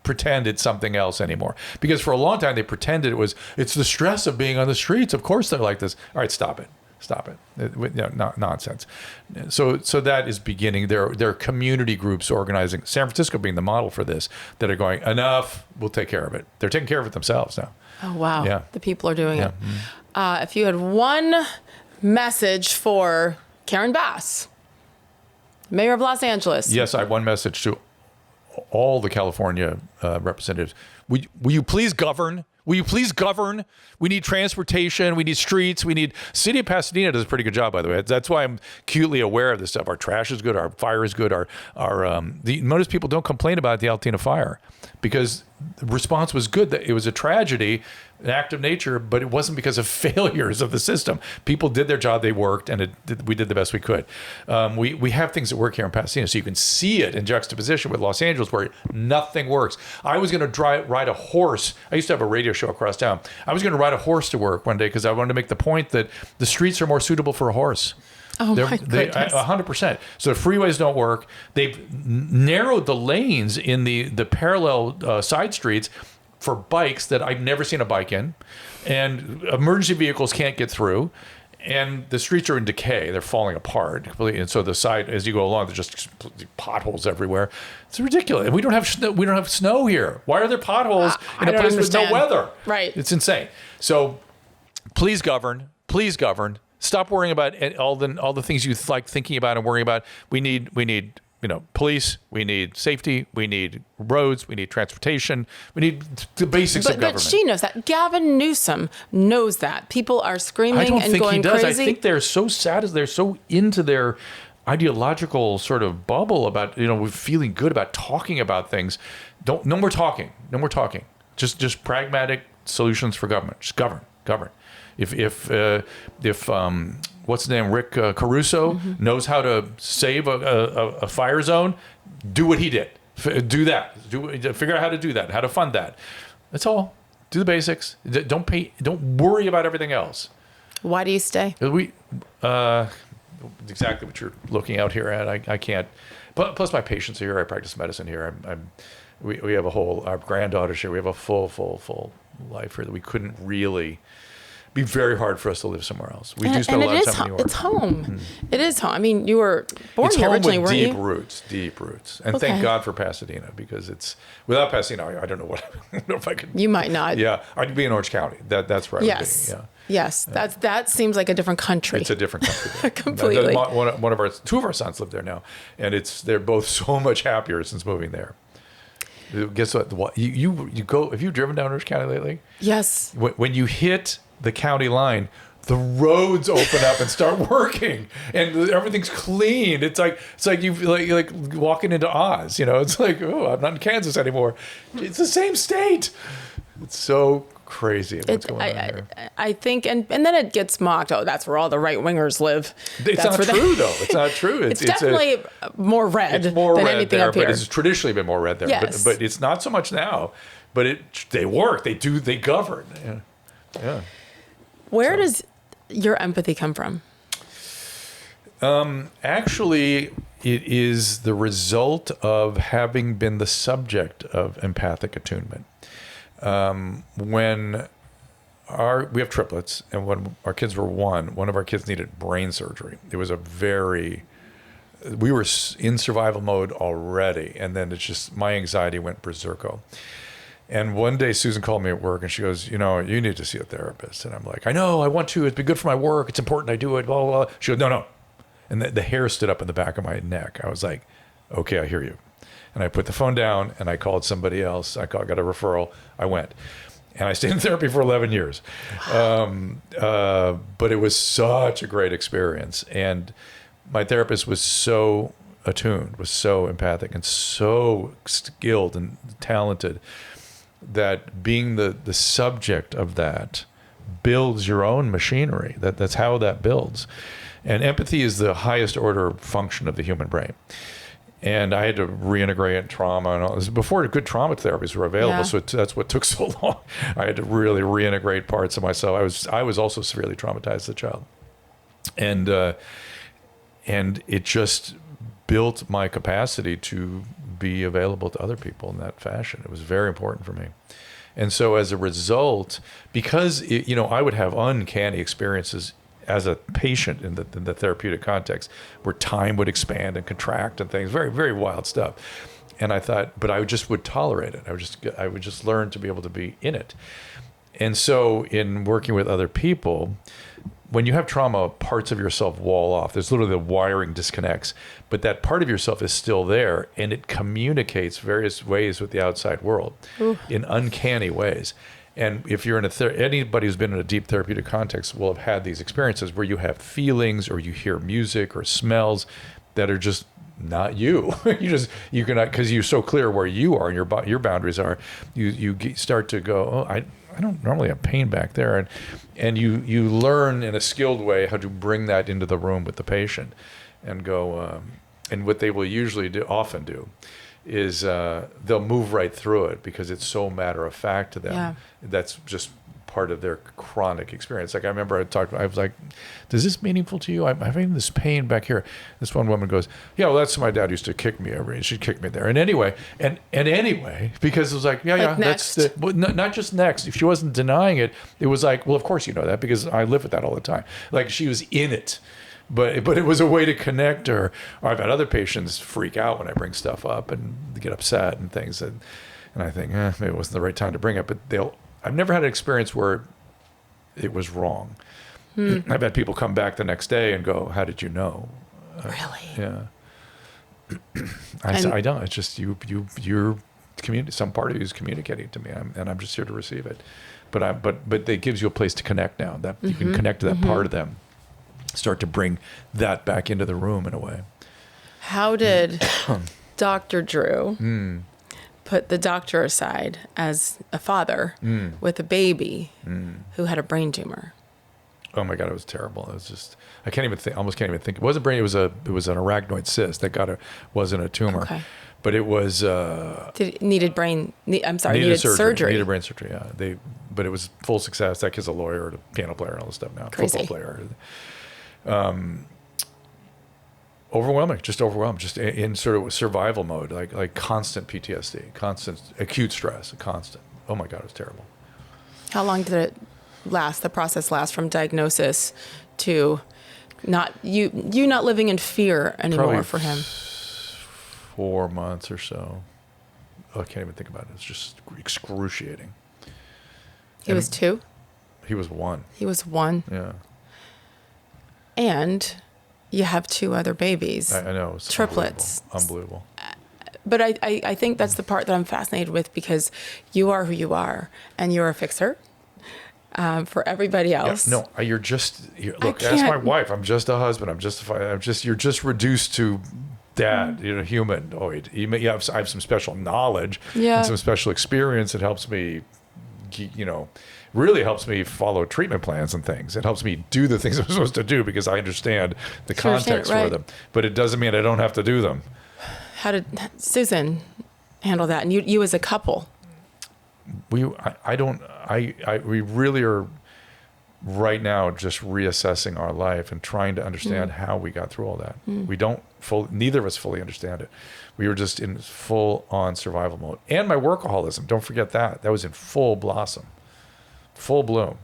pretend it's something else anymore. Because for a long time they pretended it's the stress of being on the streets. Of course they're like this. All right, stop it. Nonsense. So that is beginning. There are community groups organizing. San Francisco being the model for this, that are going, enough. We'll take care of it. They're taking care of it themselves now. Oh wow! Yeah. The people are doing it. If you had one message for Karen Bass, Mayor of Los Angeles. Yes, I have one message to all the California representatives. Will you please govern? Will you please govern? We need transportation. We need streets. We need. City of Pasadena does a pretty good job, by the way. That's why I'm acutely aware of this stuff. Our trash is good. Our fire is good. Most people don't complain about the Altoona fire because the response was good. It was a tragedy, an act of nature, but it wasn't because of failures of the system. People did their job. They worked, and we did the best we could. We have things that work here in Pasadena, so you can see it in juxtaposition with Los Angeles, where nothing works. I was going to ride a horse. I used to have a radio show across town. I was going to ride a horse to work one day because I wanted to make the point that the streets are more suitable for a horse. Oh, my goodness. 100%. So the freeways don't work. They've narrowed the lanes in the parallel side streets for bikes that I've never seen a bike in. And emergency vehicles can't get through. And the streets are in decay. They're falling apart completely. And so the side, as you go along, there's just potholes everywhere. It's ridiculous. And we don't have snow here. Why are there potholes in a place with no weather? Right. It's insane. So please govern. Please govern. Stop worrying about all the things you like thinking about and worrying about. We need police. We need safety. We need roads. We need transportation. We need the basics of government. But she knows that. Gavin Newsom knows that. People are screaming and going crazy. I don't think he does. I think they're so sad. They're so into their ideological sort of bubble about feeling good about talking about things. No more talking. No more talking. Just pragmatic solutions for government. Just govern. If what's his name, Rick Caruso, knows how to save a fire zone, do what he did. Do that. Figure out how to do that. How to fund that. That's all. Do the basics. Don't worry about everything else. Why do you stay? Exactly what you're looking out here at. I can't. Plus, my patients are here. I practice medicine here. We have our granddaughters here. We have a full life here that we couldn't really. Be very hard for us to live somewhere else. We do spend a lot of time in New York. It's home. It is home. I mean, you were born here originally, weren't you? Deep roots. And thank God for Pasadena, because without Pasadena, I don't know if I could. You might not. Yeah, I'd be in Orange County. That's where I would be. Yeah. Yes, that seems like a different country. It's a different country. Completely. Two of our sons live there now, and they're both so much happier since moving there. Guess what? You go. Have you driven down Orange County lately? Yes. When you hit the county line, the roads open up and start working, and everything's clean. It's like you like walking into Oz. It's like, oh, I'm not in Kansas anymore. It's the same state. It's so crazy what's going on here. I think, and then it gets mocked. Oh, that's where all the right wingers live. It's not true, though. It's not true. It's definitely more red than anything there, up here. but it's traditionally been more red there. Yes. But it's not so much now. But they work. They govern. Yeah. Where does your empathy come from? Actually, it is the result of having been the subject of empathic attunement. When we have triplets, and when our kids were one of our kids needed brain surgery. It was we were in survival mode already, and then it's just my anxiety went berserko. And one day Susan called me at work and she goes, you need to see a therapist. And I'm like, I know, I want to. It'd be good for my work. It's important I do it, blah, blah, blah. She goes, no. And the hair stood up in the back of my neck. I was like, okay, I hear you. And I put the phone down and I called somebody else. I got a referral. I went. And I stayed in therapy for 11 years. Wow. But it was such a great experience. And my therapist was so attuned, was so empathic and so skilled and talented that being the subject of that builds your own machinery. That's how that builds. And empathy is the highest order function of the human brain. And I had to reintegrate trauma and all this. Before, good trauma therapies were available, so that's what took so long. I had to really reintegrate parts of myself. I was also severely traumatized as a child. And it just built my capacity to be available to other people in that fashion. It was very important for me. And so as a result, because I would have uncanny experiences as a patient in the therapeutic context where time would expand and contract and things, very, very wild stuff. And I thought, but I just would tolerate it. I would just learn to be able to be in it. And so in working with other people, when you have trauma, parts of yourself wall off. There's literally the wiring disconnects, but that part of yourself is still there, and it communicates various ways with the outside world in uncanny ways. And if you're in anybody who's been in a deep therapeutic context will have had these experiences where you have feelings or you hear music or smells that are just not you. you cannot, because you're so clear where you are and your boundaries are. You start to go, oh, I don't normally have pain back there, and you learn in a skilled way how to bring that into the room with the patient, and go. And what they will often do, is they'll move right through it because it's so matter of fact to them. Yeah. That's just part of their chronic experience. Like I remember I was like, "Is this meaningful to you? I'm having this pain back here." This one woman goes, "Yeah, well, that's my dad used to kick me over. She'd kick me there." And anyway, because it was like, that's not just next. If she wasn't denying it, it was like, well, of course you know that because I live with that all the time. Like she was in it. But it was a way to connect her. Or I've had other patients freak out when I bring stuff up and get upset and things. And I think, maybe it wasn't the right time to bring it. But I've never had an experience where it was wrong. I've had people come back the next day and go, "How did you know?" Really? Yeah. I don't. It's just you're some part of you is communicating to me, and I'm just here to receive it. But it gives you a place to connect now. That you can connect to that part of them. Start to bring that back into the room in a way. How did Dr. Drew put the doctor aside as a father with a baby who had a brain tumor? Oh my God, it was terrible. It was just, I can't even think, almost can't even think. It wasn't brain, it was an arachnoid cyst that wasn't a tumor. Okay. But it was... needed surgery. Needed brain surgery, yeah. But it was full success. That kid's a lawyer, a piano player and all this stuff now. Crazy. Football player. Overwhelming, just in sort of survival mode, like constant PTSD, constant acute stress, constant. Oh my God, it was terrible. How long did it last? The process last from diagnosis to not living in fear anymore. Probably for him. 4 months or so. Oh, I can't even think about it. It's just excruciating. He was 2? He was 1. He was 1? Yeah. And you have 2 other babies. I know. It's triplets. Unbelievable. But I think that's the part that I'm fascinated with, because you are who you are, and you're a fixer for everybody else. Yeah, no, look, ask my wife. I'm just a husband. You're just reduced to that, humanoid. I have some special knowledge and some special experience that helps me, really helps me follow treatment plans and things. It helps me do the things I'm supposed to do because I understand the context for them. But it doesn't mean I don't have to do them. How did Susan handle that? And you as a couple? We really are right now just reassessing our life and trying to understand how we got through all that. Neither of us fully understand it. We were just in full on survival mode. And my workaholism, don't forget that. That was in full blossom, full bloom.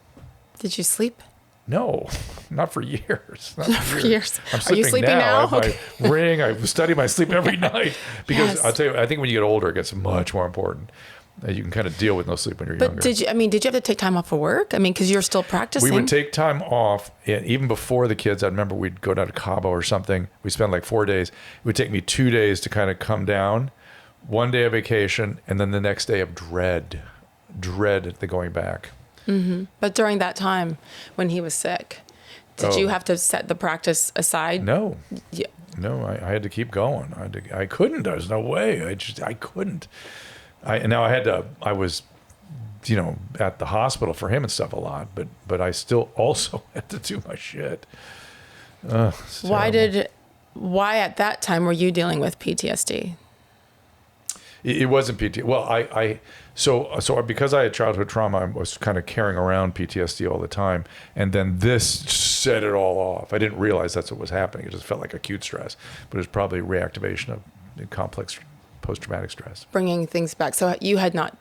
Did you sleep? No, not for years. Not for years. Are you sleeping now? I have my ring. I study my sleep every night because I'll tell you, I think when you get older, it gets much more important. You can kind of deal with no sleep when you're younger. But did you have to take time off of work? Because you're still practicing. We would take time off, and even before the kids. I remember we'd go down to Cabo or something. We spent like 4 days. It would take me 2 days to kind of come down, 1 day of vacation, and then the next day of dread at the going back. Mm-hmm. But during that time when he was sick, did you have to set the practice aside? No. Yeah. No, I had to keep going. I couldn't. There's no way. I couldn't. I was, at the hospital for him and stuff a lot, but I still also had to do my shit. Why at that time were you dealing with PTSD? It wasn't PTSD. Well, so because I had childhood trauma, I was kind of carrying around PTSD all the time. And then this set it all off. I didn't realize that's what was happening. It just felt like acute stress, but it was probably reactivation of complex post-traumatic stress. Bringing things back. So you had not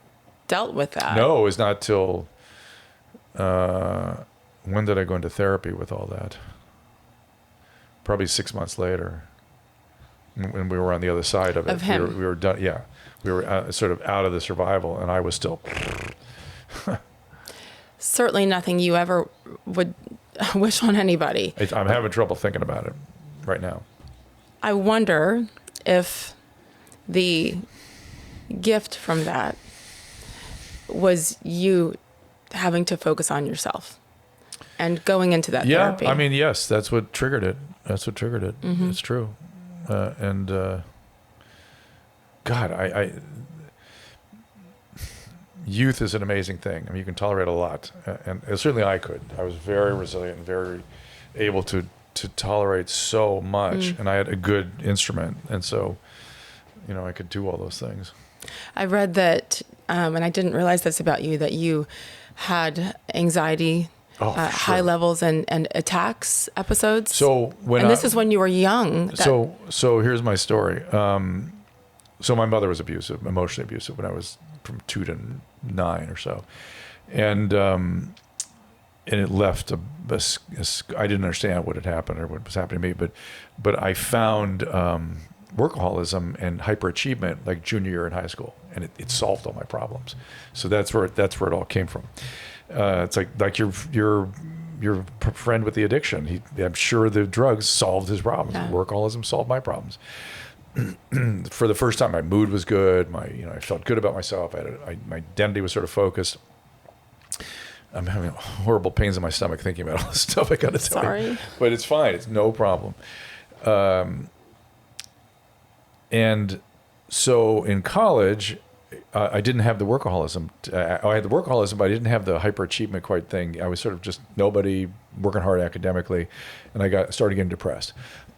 dealt with that? No, it was not till, when did I go into therapy with all that? Probably 6 months later, when we were on the other side of it. Of him. We were done. Yeah. We were sort of out of the survival, and I was still. Certainly nothing you ever would wish on anybody. I'm having trouble thinking about it right now. I wonder if the gift from that was you having to focus on yourself and going into that therapy. Yeah, yes, that's what triggered it. Mm-hmm. It's true. God, youth is an amazing thing. You can tolerate a lot, and certainly I could. I was very resilient and very able to tolerate so much, and I had a good instrument, and so, I could do all those things. I read that, and I didn't realize this about you, that you had anxiety, high levels and attacks episodes. So this is when you were young. So here's my story. So my mother was abusive, emotionally abusive, when I was from 2 to 9 or so, and it left I didn't understand what had happened or what was happening to me, but I found workaholism and hyperachievement like junior year in high school, and it solved all my problems. So that's where it all came from. It's like your friend with the addiction. I'm sure the drugs solved his problems. Yeah. Workaholism solved my problems. For the first time, my mood was good. I felt good about myself. My identity was sort of focused. I'm having horrible pains in my stomach thinking about all this stuff. I got to tell you, but it's fine. It's no problem. And so in college, I didn't have the workaholism. I had the workaholism, but I didn't have the hyperachievement quite thing. I was sort of just nobody, working hard academically, and I started getting depressed.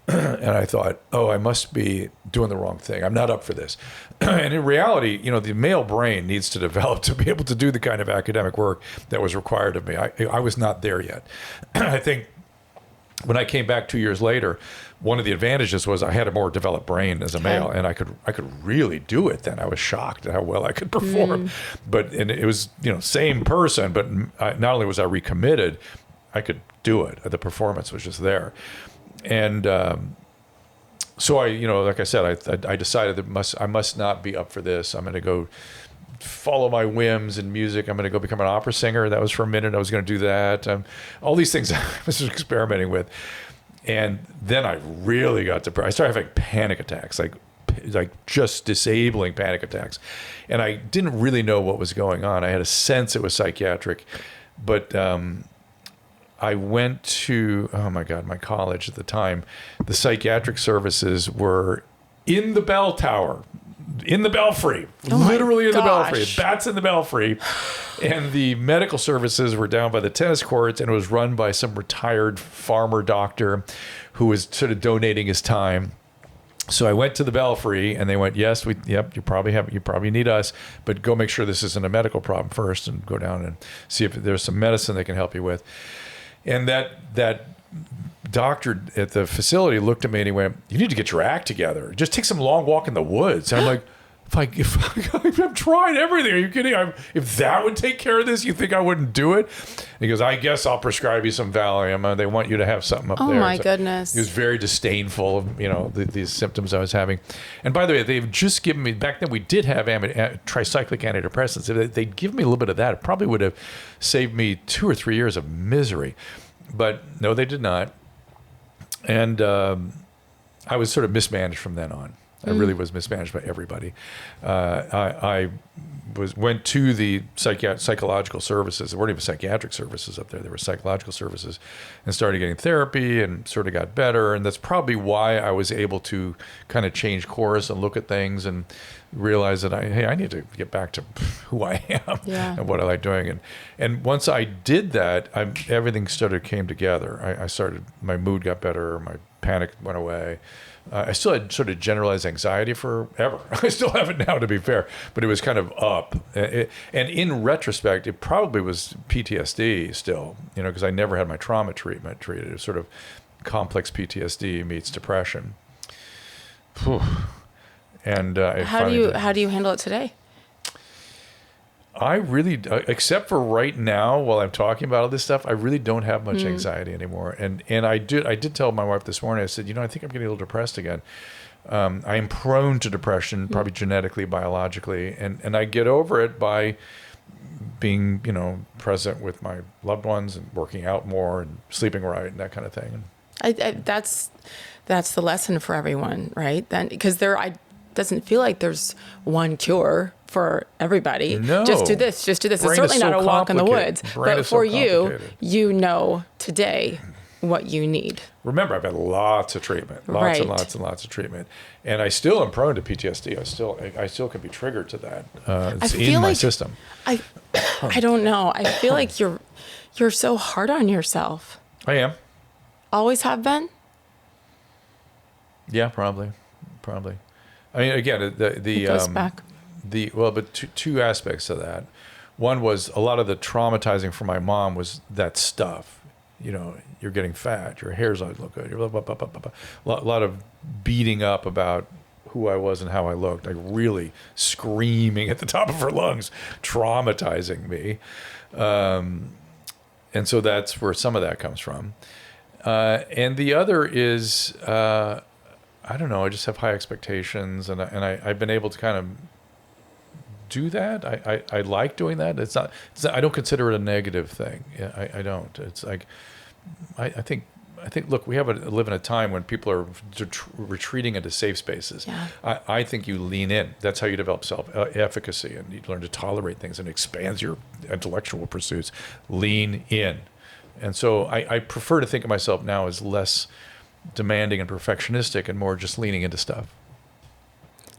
And I thought, I must be doing the wrong thing. I'm not up for this. And in reality, the male brain needs to develop to be able to do the kind of academic work that was required of me. I was not there yet. I think when I came back 2 years later, one of the advantages was I had a more developed brain as a male, and I could really do it then. I was shocked at how well I could perform. And it was, same person, but not only was I recommitted, I could do it. The performance was just there. And so like I said, I decided that I must not be up for this. I'm going to go follow my whims in music. I'm going to go become an opera singer. That was for a minute. I was going to do that. All these things I was experimenting with. And then I really got depressed. I started having panic attacks, like like just disabling panic attacks. And I didn't really know what was going on. I had a sense it was psychiatric, but I went to, oh my God, my college at the time. The psychiatric services were in the bell tower, in the belfry, literally in the belfry, bats in the belfry. And the medical services were down by the tennis courts, and it was run by some retired farmer doctor who was sort of donating his time. So I went to the belfry, and they went, yes, you probably need us, but go make sure this isn't a medical problem first, and go down and see if there's some medicine they can help you with. And that doctor at the facility looked at me and he went, you need to get your act together. Just take some long walk in the woods. And I'm like, I've tried everything. Are you kidding? If that would take care of this, you think I wouldn't do it? And he goes, I guess I'll prescribe you some Valium. They want you to have something up there. Oh my goodness. He was very disdainful of, these symptoms I was having. And by the way, they've just given me, back then we did have tricyclic antidepressants. If they'd given me a little bit of that, it probably would have saved me 2 or 3 years of misery. But no, they did not. And I was sort of mismanaged from then on. I really was mismanaged by everybody. I went to the psychological services. There weren't even psychiatric services up there. There were psychological services, and started getting therapy and sort of got better. And that's probably why I was able to kind of change course and look at things and realize that I need to get back to who I am and what I like doing. And once I did that, everything came together. My mood got better. My panic went away. I still had sort of generalized anxiety forever. I still have it now, to be fair, but it was kind of up. And in retrospect, it probably was PTSD still, because I never had my trauma treatment treated. It was sort of complex PTSD meets depression. And how do you handle it today? I really, except for right now, while I'm talking about all this stuff, I really don't have much anxiety anymore. And I did tell my wife this morning. I said, I think I'm getting a little depressed again. I am prone to depression, probably genetically, biologically, and I get over it by being, present with my loved ones and working out more and sleeping right and that kind of thing. That's the lesson for everyone, right? Then, because doesn't feel like there's one cure for everybody. No. Just do this. It's certainly not a walk in the woods. But for you today what you need. Remember, I've had lots of treatment, lots and lots of treatment. And I still am prone to PTSD. I still can be triggered to that. It's in my system. I don't know. I feel like you're so hard on yourself. I am. Always have been? Yeah, probably. I mean, again, it goes back. But two aspects of that. One was a lot of the traumatizing for my mom was that stuff. You're getting fat, your hair's not look good, you're blah, blah, blah, blah, blah. A lot of beating up about who I was and how I looked, like really screaming at the top of her lungs, traumatizing me. And so that's where some of that comes from. And the other is, I don't know, I just have high expectations, and I've been able to kind of do that. I like doing that. It's not, I don't consider it a negative thing. I don't. It's like, I think, look, we live in a time when people are retreating into safe spaces. Yeah. I think you lean in. That's how you develop self-efficacy, and you learn to tolerate things and expands your intellectual pursuits. Lean in. And so I prefer to think of myself now as less demanding and perfectionistic and more just leaning into stuff.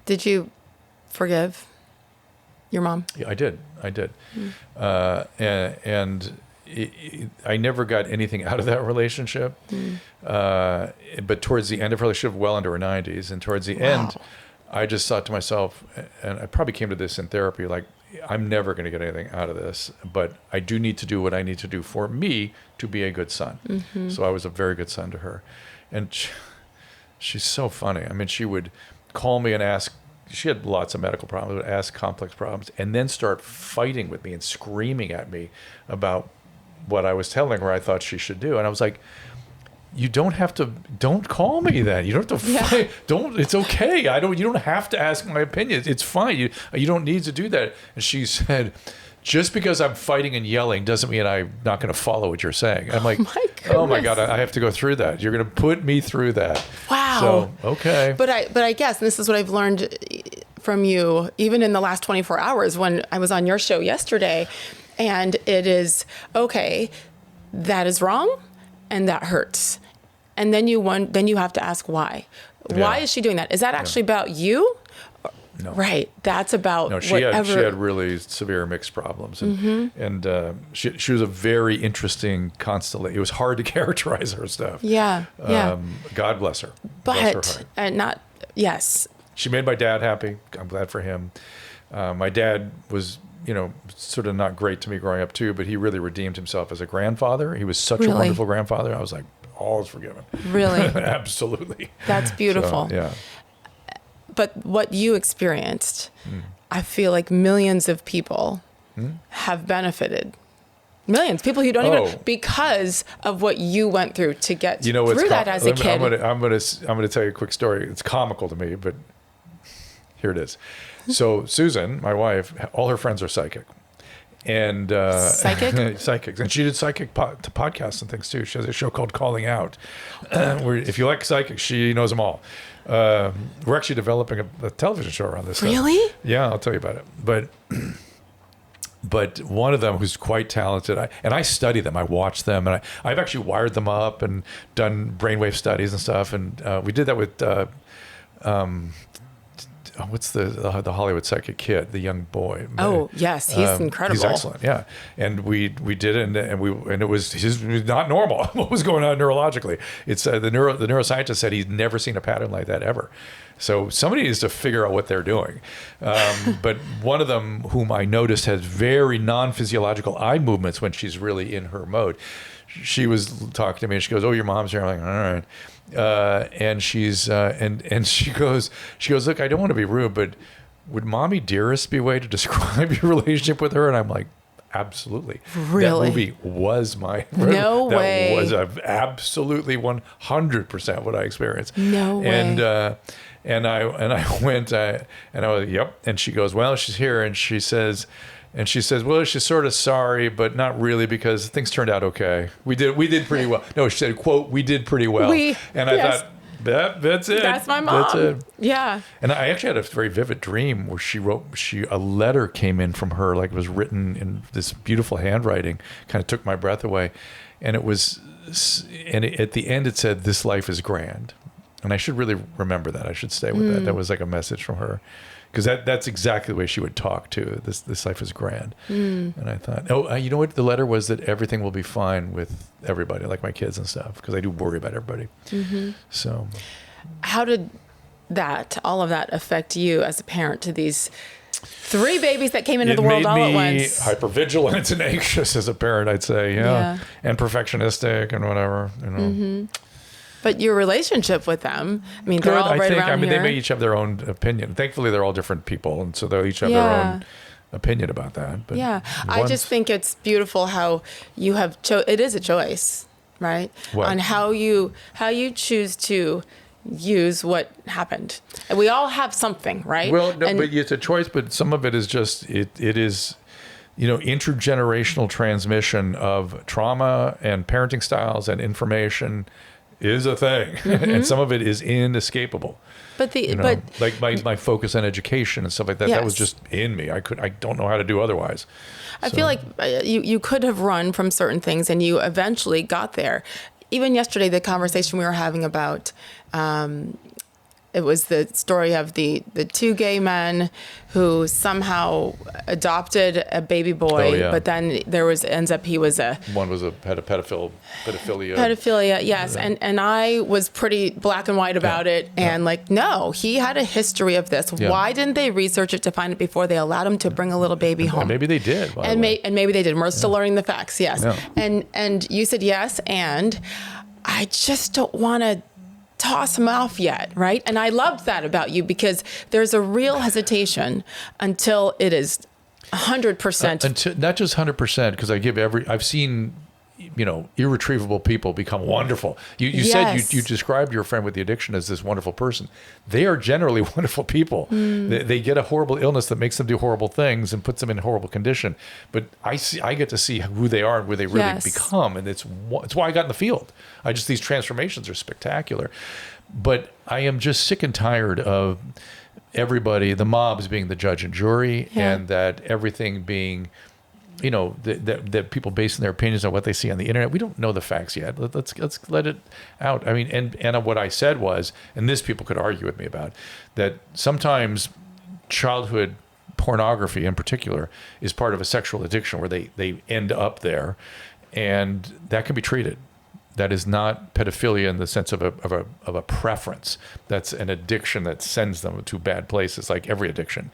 Did you forgive your mom? Yeah, I did. And I never got anything out of that relationship. But towards the end of her relationship, well into her 90s, and towards the end, I just thought to myself, and I probably came to this in therapy, like, I'm never going to get anything out of this, but I do need to do what I need to do for me to be a good son. Mm-hmm. So I was a very good son to her. And she's so funny. I mean, she would call me and ask, she had lots of medical problems, would ask complex problems, and then start fighting with me and screaming at me about what I was telling her I thought she should do. And I was like, don't call me then. You don't have to fight. It's okay. You don't have to ask my opinion. It's fine. You don't need to do that. And she said, just because I'm fighting and yelling doesn't mean I'm not going to follow what you're saying. I'm like, oh my God, I have to go through that. You're going to put me through that. Wow. Wow. So, okay. But I guess, and this is what I've learned from you, even in the last 24 hours when I was on your show yesterday, and it is, okay, that is wrong and that hurts. And then you have to ask why. Yeah. Why is she doing that? Is that actually about you? No. Right. That's about No, she whatever. had really severe mixed problems, and she was a very interesting constellation. It was hard to characterize her stuff. Yeah. God bless her. Bless her heart. Yes. She made my dad happy. I'm glad for him. My dad was, sort of not great to me growing up too, but he really redeemed himself as a grandfather. He was such a wonderful grandfather. I was like, all is forgiven. Really? Absolutely. That's beautiful. So, yeah. But what you experienced, I feel like millions of people have benefited. Millions. People who don't even, because of what you went through to get through that as a kid. I'm gonna tell you a quick story. It's comical to me, but here it is. So Susan, my wife, all her friends are psychic. And psychics, and she did psychic podcasts and things too. She has a show called Calling Out, where if you like psychics, she knows them all. We're actually developing a television show around this. Really? Stuff. Yeah, I'll tell you about it. But one of them who's quite talented, I study them. I watch them, and I've actually wired them up and done brainwave studies and stuff. And we did that with. What's the Hollywood psychic kid, the young boy? Oh yes, he's incredible. He's excellent, yeah. And we did it, and it was not normal. What was going on neurologically? It's the neuroscientist said he's never seen a pattern like that ever. So somebody needs to figure out what they're doing. But one of them, whom I noticed, has very non-physiological eye movements when she's really in her mode. She was talking to me, and she goes, "Oh, your mom's here." I'm like, "All right." And she's and she goes, "Look, I don't want to be rude, but would Mommy Dearest be a way to describe your relationship with her?" And I'm like, "Absolutely." Really? That movie was my no way. That was absolutely 100% what I experienced. No way. And I went and I was, "Yep." And she goes, "Well, she's here," and she says, "Well, she's sort of sorry, but not really, because things turned out okay. We did pretty well." No, she said, quote, "We did pretty well." I thought, that's it. That's my mom. That's it. Yeah. And I actually had a very vivid dream where a letter came in from her, like it was written in this beautiful handwriting, kind of took my breath away. And at the end it said, "This life is grand." And I should really remember that. I should stay with that. That was like a message from her. Because that's exactly the way she would talk too. This life is grand. And I thought, you know what? The letter was that everything will be fine with everybody, like my kids and stuff, because I do worry about everybody. So, how did all of that affect you as a parent to these 3 babies that came into the world all at once? It made me hypervigilant and anxious as a parent, I'd say, and perfectionistic and whatever, But your relationship with them, I mean, they're all right around here. They may each have their own opinion. Thankfully, they're all different people, and so they'll each have their own opinion about that. But I just think it's beautiful how you have it is a choice, right? What? On how you choose to use what happened. And we all have something, right? Well, no, but it's a choice, but some of it is just it is intergenerational transmission of trauma and parenting styles and information is a thing, and some of it is inescapable. But like my focus on education and stuff like that, that was just in me. I don't know how to do otherwise. I feel like you could have run from certain things, and you eventually got there. Even yesterday, the conversation we were having about it was the story of the 2 gay men who somehow adopted a baby boy, but then he was a... One was pedophilia. Pedophilia, yes. And I was pretty black and white about it. And no, he had a history of this. Yeah. Why didn't they research it to find it before they allowed him to bring a little baby home? And maybe they did. And maybe they did. We're still learning the facts, yes. Yeah. And you said yes, and I just don't want to toss him off yet, right? And I loved that about you, because there's a real hesitation until it is 100%. Not just 100%, because I've seen irretrievable people become wonderful. You said you described your friend with the addiction as this wonderful person. They are generally wonderful people. They get a horrible illness that makes them do horrible things and puts them in horrible condition. But I get to see who they are and where they really become, and it's why I got in the field. These transformations are spectacular. But I am just sick and tired of everybody, the mobs being the judge and jury, and that everything being, that people basing their opinions on what they see on the internet. We don't know the facts yet. Let's let it out. I mean, and what I said was, and this people could argue with me about, that sometimes childhood pornography in particular is part of a sexual addiction where they end up there, and that can be treated. That is not pedophilia in the sense of a preference. That's an addiction that sends them to bad places, like every addiction.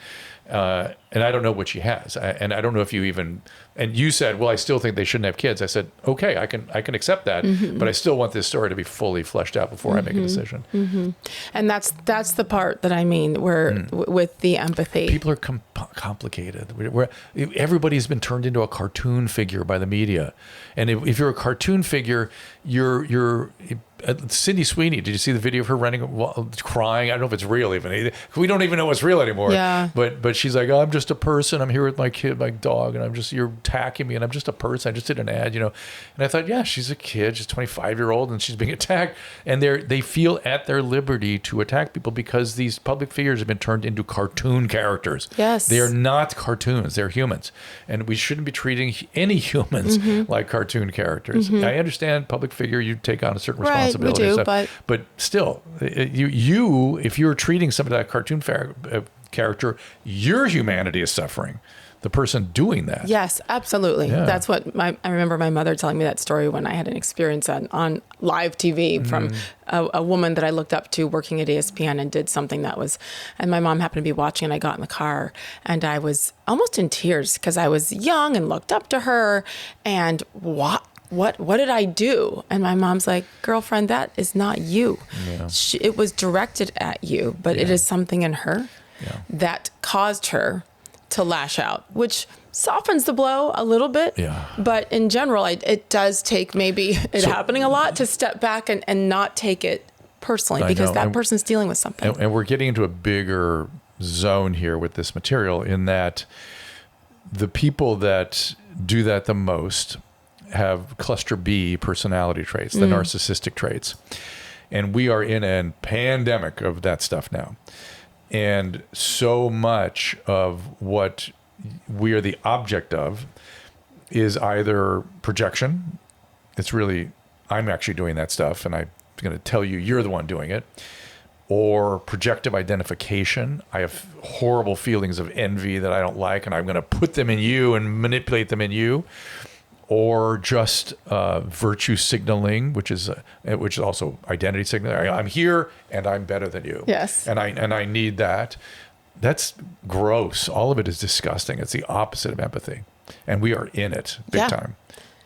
And I don't know what she has. And I don't know if you even, and you said, well, I still think they shouldn't have kids. I said, okay, I can accept that, but I still want this story to be fully fleshed out before I make a decision. And that's the part that I mean, where with the empathy. People are complicated. Everybody's been turned into a cartoon figure by the media. And if you're a cartoon figure, you're Sydney Sweeney, did you see the video of her running, crying? I don't know if it's real even. We don't even know what's real anymore. Yeah. But she's like, oh, I'm just a person. I'm here with my kid, my dog, and you're attacking me, and I'm just a person. I just did an ad, And I thought, yeah, she's a kid. She's 25-year-old, and she's being attacked. And they feel at their liberty to attack people because these public figures have been turned into cartoon characters. Yes. They are not cartoons. They're humans. And we shouldn't be treating any humans like cartoon characters. I understand public figure, you take on a certain responsibility. We do, but still, you if you're treating somebody like a cartoon character, your humanity is suffering. The person doing that. Yes, absolutely. Yeah. That's what I remember my mother telling me that story when I had an experience on live TV from a woman that I looked up to working at ESPN and did something that was, and my mom happened to be watching, and I got in the car and I was almost in tears because I was young and looked up to her, and what did I do? And my mom's like, girlfriend, that is not you. Yeah. It was directed at you, but it is something in her that caused her to lash out, which softens the blow a little bit. Yeah. But in general, it does take maybe happening a lot to step back and not take it personally because that person's dealing with something. And we're getting into a bigger zone here with this material in that the people that do that the most have cluster B personality traits, the narcissistic traits. And we are in a pandemic of that stuff now. And so much of what we are the object of is either projection. It's really, I'm actually doing that stuff and I'm going to tell you you're the one doing it. Or projective identification. I have horrible feelings of envy that I don't like, and I'm going to put them in you and manipulate them in you. Or just virtue signaling, which is also identity signaling. I'm here and I'm better than you. Yes. And I need that. That's gross. All of it is disgusting. It's the opposite of empathy, and we are in it big time.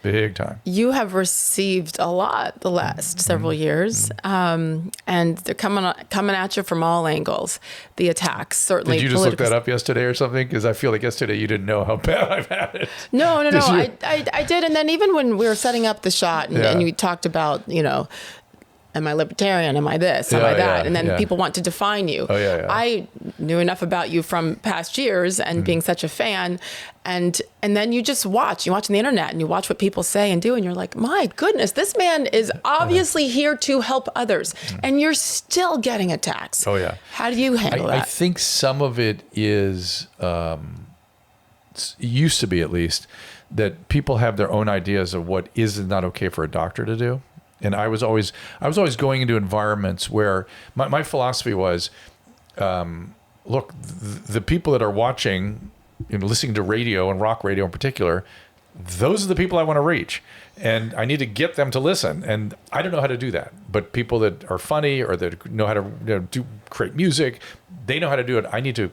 Big time. You have received a lot the last several years, and they're coming at you from all angles. The attacks, certainly. Did you just look that up yesterday or something? Because I feel like yesterday you didn't know how bad I've had it. No. I did, and then even when we were setting up the shot, and you talked about, am I libertarian? Am I this? Am I that? And then people want to define you. Oh, yeah. I knew enough about you from past years and being such a fan. And then you just watch. You watch on the internet and you watch what people say and do. And you're like, my goodness, this man is obviously here to help others. And you're still getting attacks. Oh, yeah. How do you handle that? I think some of it is, used to be at least, that people have their own ideas of what is and not okay for a doctor to do. And I was always going into environments where my philosophy was, look, the people that are watching, listening to radio and rock radio in particular, those are the people I want to reach. And I need to get them to listen. And I don't know how to do that. But people that are funny or that know how to create music, they know how to do it. I need to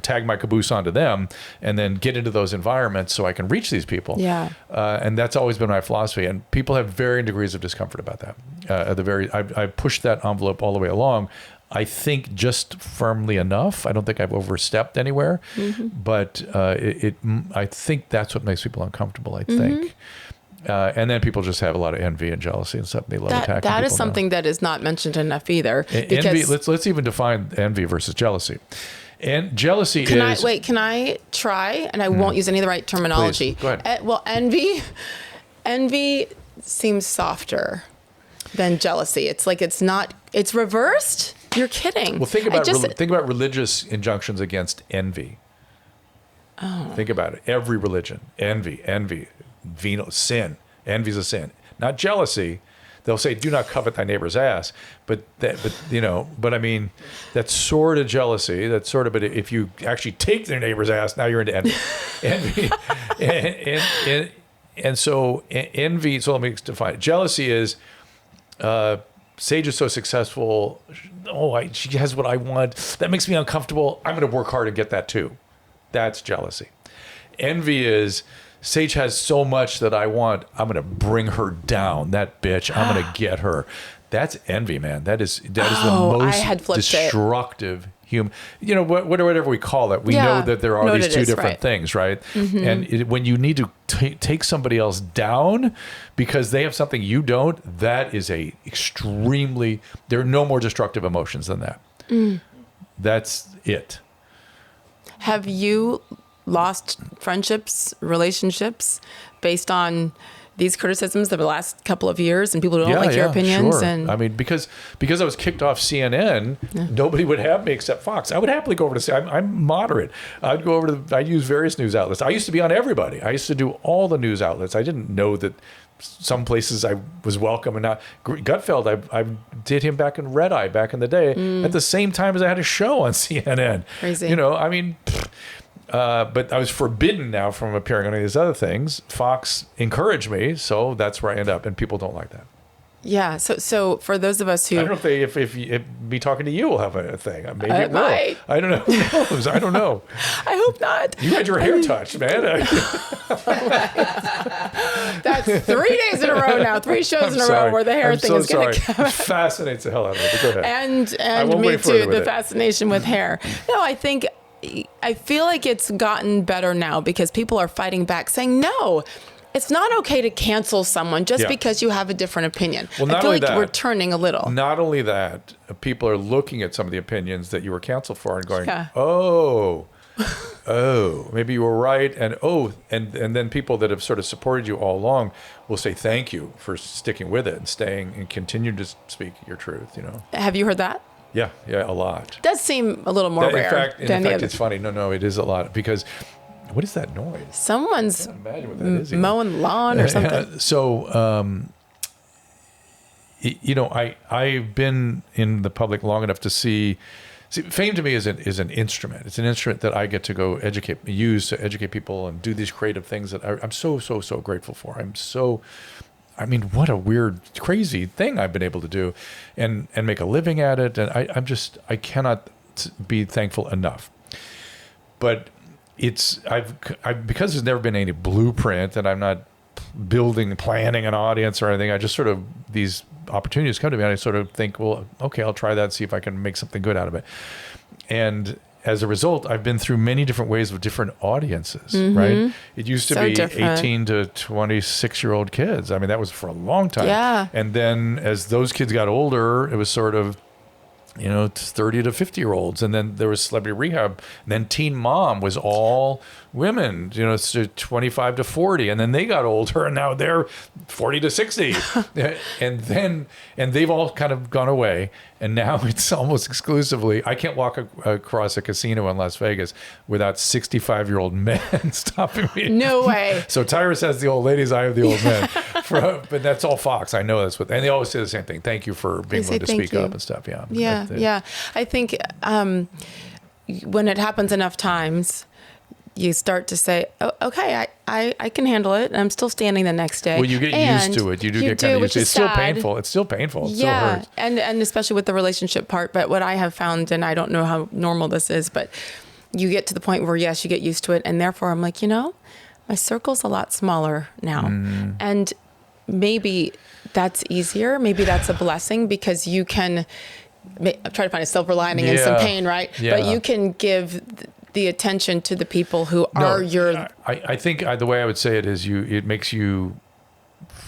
tag my caboose onto them and then get into those environments so I can reach these people. Yeah. And that's always been my philosophy. And people have varying degrees of discomfort about that. I pushed that envelope all the way along. I think just firmly enough. I don't think I've overstepped anywhere, but I think that's what makes people uncomfortable. I think, And then people just have a lot of envy and jealousy and stuff. They love attacking people. That is something that is not mentioned enough either. Because Envy. Let's even define envy versus jealousy. And jealousy can I try? And I won't use any of the right terminology. Please, go ahead. Well, envy seems softer than jealousy. It's like it's reversed. You're kidding. Well, think about religious injunctions against envy. Oh. Think about it. Every religion, envy, venal, sin. Envy's a sin. Not jealousy. They'll say, "Do not covet thy neighbor's ass," but I mean, that's sort of jealousy. That's sort of, but if you actually take their neighbor's ass, now you're into envy. and so envy. So let me define it. Jealousy is, Sage is so successful. Oh, she has what I want. That makes me uncomfortable. I'm going to work hard to get that too. That's jealousy. Envy is, Sage has so much that I want. I'm going to bring her down. That bitch. I'm going to get her. That's envy, man. That is the most destructive human. Whatever we call it, we know that there are these two different things, right? Mm-hmm. And when you need to take somebody else down because they have something you don't, that is there are no more destructive emotions than that. Mm. That's it. Have you lost friendships, relationships based on these criticisms of the last couple of years and people who don't like your opinions? Sure. And I mean, because I was kicked off CNN, nobody would have me except Fox. I would happily go over to CNN. I'm moderate. I'd go over I use various news outlets. I used to be on everybody. I used to do all the news outlets. I didn't know that some places I was welcome and not. Gutfeld, I did him back in Red Eye back in the day at the same time as I had a show on CNN. Crazy. I mean, but I was forbidden now from appearing on any of these other things. Fox encouraged me, so that's where I end up, and people don't like that. Yeah. So for those of us who, I don't know if me talking to you will have a thing. Maybe it will. Might. I don't know. Who knows? I don't know. I hope not. You had your hair touched, man. That's 3 days in a row now. 3 shows in a row where the hair thing is going to come. It fascinates the hell out of me. But go ahead. And me too. The fascination with hair. No, I feel like it's gotten better now because people are fighting back, saying no. It's not okay to cancel someone just because you have a different opinion. Well, I feel like we're turning a little. Not only that, people are looking at some of the opinions that you were canceled for and going, maybe you were right. And then people that have sort of supported you all along will say thank you for sticking with it and staying and continue to speak your truth, Have you heard that? Yeah, a lot. It does seem a little more rare. In fact, it's funny. No, it is a lot because what is that noise? Someone's I can't imagine what that is mowing lawn or something. I've been in the public long enough to see fame to me is an instrument. It's an instrument that I get to go use to educate people and do these creative things that I'm so grateful for. What a weird, crazy thing I've been able to do and make a living at it. And I cannot be thankful enough. But because there's never been any blueprint and I'm not planning an audience or anything, I just sort of, these opportunities come to me and I sort of think, well, okay, I'll try that and see if I can make something good out of it. And as a result, I've been through many different ways with different audiences, right? It used to be different. 18 to 26-year-old kids. I mean, that was for a long time. Yeah. And then as those kids got older, it was sort of, 30 to 50-year-olds. And then there was Celebrity Rehab. And then Teen Mom was all women, 25 to 40. And then they got older and now they're 40 to 60. and they've all kind of gone away. And now it's almost exclusively, I can't walk across a casino in Las Vegas without 65-year-old men stopping me. No way. So Tyrus has the old ladies, I have the old men. But that's all Fox. I know that's what, and they always say the same thing. Thank you for being willing to speak up and stuff. Yeah. Yeah. I think when it happens enough times, you start to say, oh, okay, I can handle it. And I'm still standing the next day. Well, you get used to it. You do get kind of used to it. It's still painful. It's still painful. It still hurts. And especially with the relationship part. But what I have found, and I don't know how normal this is, but you get to the point where, yes, you get used to it. And therefore, I'm like, my circle's a lot smaller now. Mm. And maybe that's easier. Maybe that's a blessing because you can try to find a silver lining in some pain, right? Yeah. But you can give the attention to the people who are your... I think the way I would say it is it makes you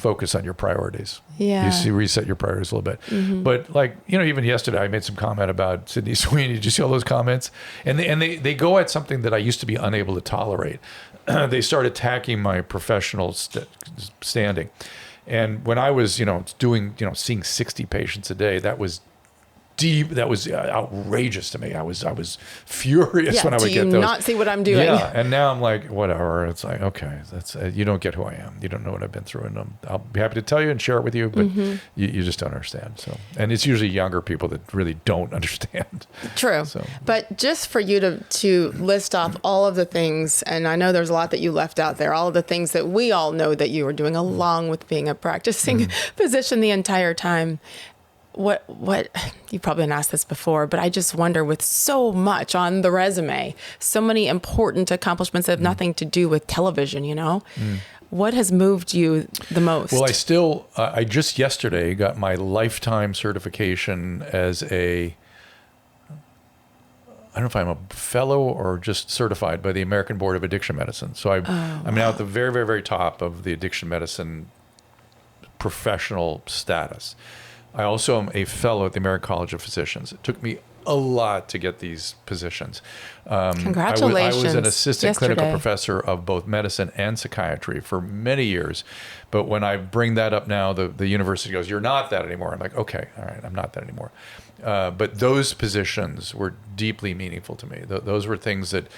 focus on your priorities. Yeah. You see, reset your priorities a little bit. But like, even yesterday I made some comment about Sydney Sweeney. Did you see all those comments? And they go at something that I used to be unable to tolerate. They start attacking my professional standing. And when I was, seeing 60 patients a day, that was deep. That was outrageous to me. I was furious when I would get those. Do you not see what I'm doing? Yeah, and now I'm like, whatever. It's like, okay, that's you don't get who I am. You don't know what I've been through, and I'll be happy to tell you and share it with you, but you just don't understand. So, and it's usually younger people that really don't understand. True. So, but just for you to list off all of the things, and I know there's a lot that you left out there, all of the things that we all know that you were doing along with being a practicing physician the entire time. What you probably been asked this before, but I just wonder, with so much on the resume, so many important accomplishments that have nothing to do with television, what has moved you the most? Well, I just yesterday got my lifetime certification as I don't know if I'm a fellow or just certified by the American Board of Addiction Medicine. So I'm now at the very, very, very top of the addiction medicine professional status. I also am a fellow at the American College of Physicians. It took me a lot to get these positions. Congratulations. I was an assistant yesterday. clinical professor of both medicine and psychiatry for many years. But when I bring that up now, the university goes, "You're not that anymore." I'm like, okay, all right, I'm not that anymore. But those positions were deeply meaningful to me. Those were things that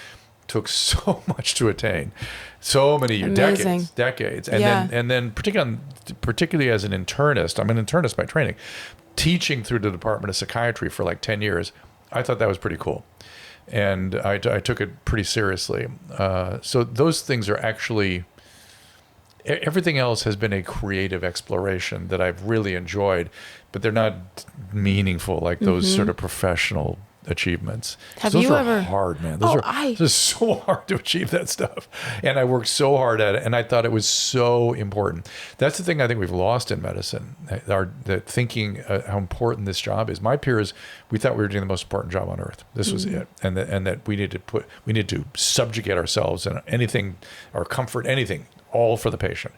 took so much to attain, so many decades, and then particularly as an internist, I'm an internist by training, teaching through the Department of Psychiatry for like 10 years. I thought that was pretty cool, and I took it pretty seriously. So those things are actually, everything else has been a creative exploration that I've really enjoyed, but they're not meaningful like those sort of professional achievements. Have those you are ever hard, man? Those are so hard to achieve that stuff. And I worked so hard at it, and I thought it was so important. That's the thing I think we've lost in medicine, that thinking how important this job is. My peers, we thought we were doing the most important job on earth. This was it. And that we need to subjugate ourselves and anything, or comfort anything, all for the patient.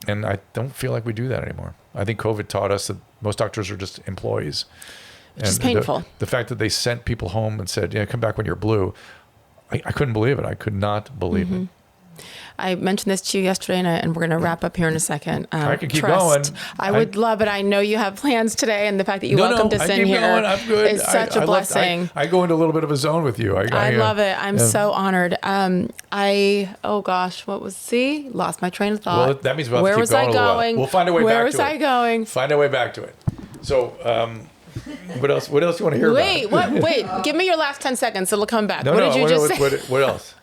And I don't feel like we do that anymore. I think COVID taught us that most doctors are just employees. Which is painful. The fact that they sent people home and said, "Yeah, come back when you're blue," I couldn't believe it. I could not believe it. I mentioned this to you yesterday, and we're going to wrap up here in a second. I can keep trust. going. I would love it. I know you have plans today, and the fact that you welcomed us in here I'm good. is such a blessing. I go into a little bit of a zone with you. I love it. I'm so honored. Lost my train of thought. Well, that means we'll have to keep going a little while. We'll find a way back to it. Where was I going? Find a way back to it. So, what else? What else do you want to hear about? Wait. Give me your last 10 seconds. It'll come back. What did you just say? What else?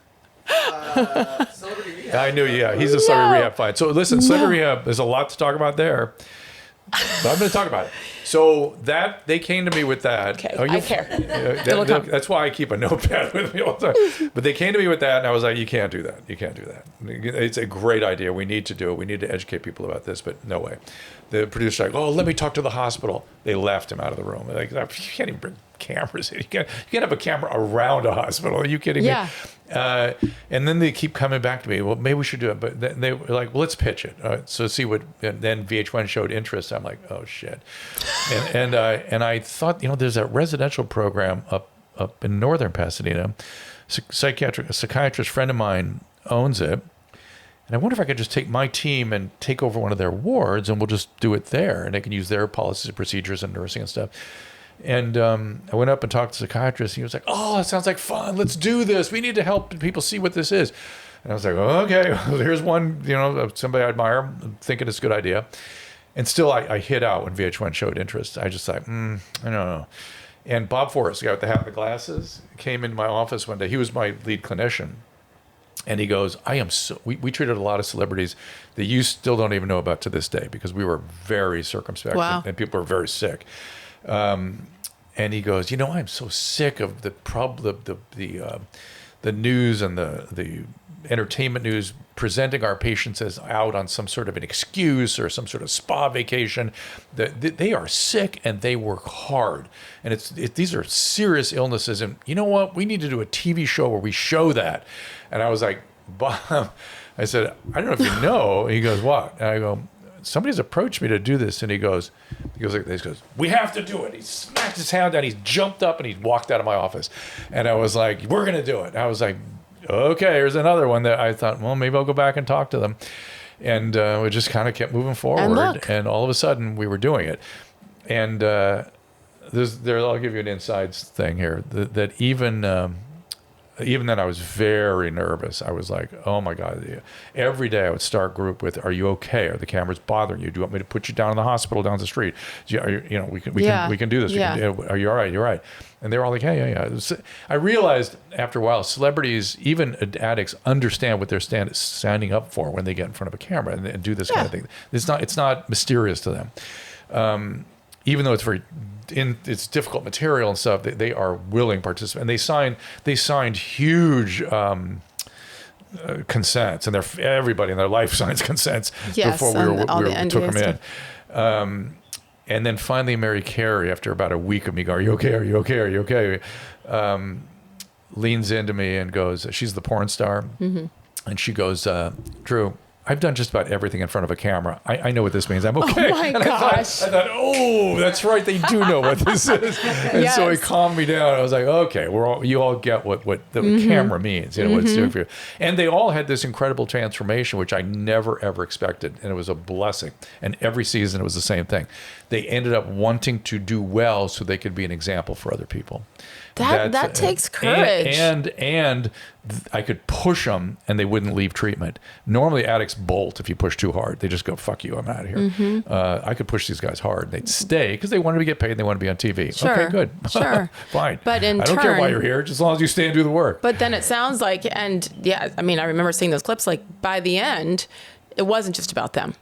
Celebrity rehab. I knew. Yeah, he's a celebrity rehab fight. So listen, celebrity rehab. There's a lot to talk about there. But I'm going to talk about it. So they came to me with that. Okay, I care. That's why I keep a notepad with me all the time. But they came to me with that, and I was like, "You can't do that. You can't do that. It's a great idea. We need to do it. We need to educate people about this, but no way." The producer's like, "Oh, let me talk to the hospital." They left him out of the room. They're like, "You can't even bring cameras in. You can't have a camera around a hospital. Are you kidding me?" And then they keep coming back to me. Well, maybe we should do it. But they were like, well, let's pitch it. So see what. And then VH1 showed interest. I'm like, oh shit. And I thought, there's that residential program up in northern Pasadena. A psychiatrist friend of mine owns it. And I wonder if I could just take my team and take over one of their wards, and we'll just do it there. And they can use their policies and procedures and nursing and stuff. And I went up and talked to the psychiatrist. And he was like, "Oh, it sounds like fun. Let's do this. We need to help people see what this is." And I was like, "Okay, well, here's one, somebody I admire, thinking it's a good idea." And still, I hid out when VH1 showed interest. I just thought, I don't know. And Bob Forrest, the guy with the hat and the glasses, came into my office one day. He was my lead clinician. And he goes, we treated a lot of celebrities that you still don't even know about to this day, because we were very circumspect. Wow. And people were very sick. And he goes, I'm so sick of the news and the entertainment news presenting our patients as out on some sort of an excuse or some sort of spa vacation. They are sick and they work hard, and these are serious illnesses. And you know what? We need to do a TV show where we show that. And I was like, Bob, I said, I don't know if you know. He goes, what? And I go, somebody's approached me to do this. And he goes like this, he goes, we have to do it. He smacked his hand down. He jumped up and he walked out of my office. And I was like, we're going to do it. And I was like, okay, here's another one that I thought, well, maybe I'll go back and talk to them. And we just kind of kept moving forward. And all of a sudden we were doing it. And I'll give you an insides thing here, that even then I was very nervous. I was like, oh my God. Every day I would start group with, are you okay? Are the cameras bothering you? Do you want me to put you down in the hospital down the street? We can do this. Are you all right? You're right. And they were all like, yeah. I realized after a while, celebrities, even addicts, understand what they're standing up for when they get in front of a camera and do this kind of thing. It's not mysterious to them. Even though it's difficult material and stuff, they are willing participants, and they signed huge consents, and everybody in their life signs consents before we took them in. And then finally, Mary Carey, after about a week of me going, "Are you okay? Are you okay? Are you okay?" Leans into me and goes, she's the porn star, and she goes, "Drew, I've done just about everything in front of a camera. I know what this means. I'm okay." Oh my gosh. I thought, oh, that's right. They do know what this is. And so he calmed me down. I was like, okay, you all get what the camera means, what it's doing for you. And they all had this incredible transformation, which I never, ever expected. And it was a blessing. And every season it was the same thing. They ended up wanting to do well so they could be an example for other people. That takes courage. And I could push them and they wouldn't leave treatment. Normally addicts bolt if you push too hard. They just go, fuck you, I'm out of here. I could push these guys hard and they'd stay because they wanted to get paid and they want to be on TV. Sure. Okay, good. Sure. Fine. But I don't care why you're here, just as long as you stay and do the work. But then it sounds like, and yeah, I mean, I remember seeing those clips, like by the end, it wasn't just about them.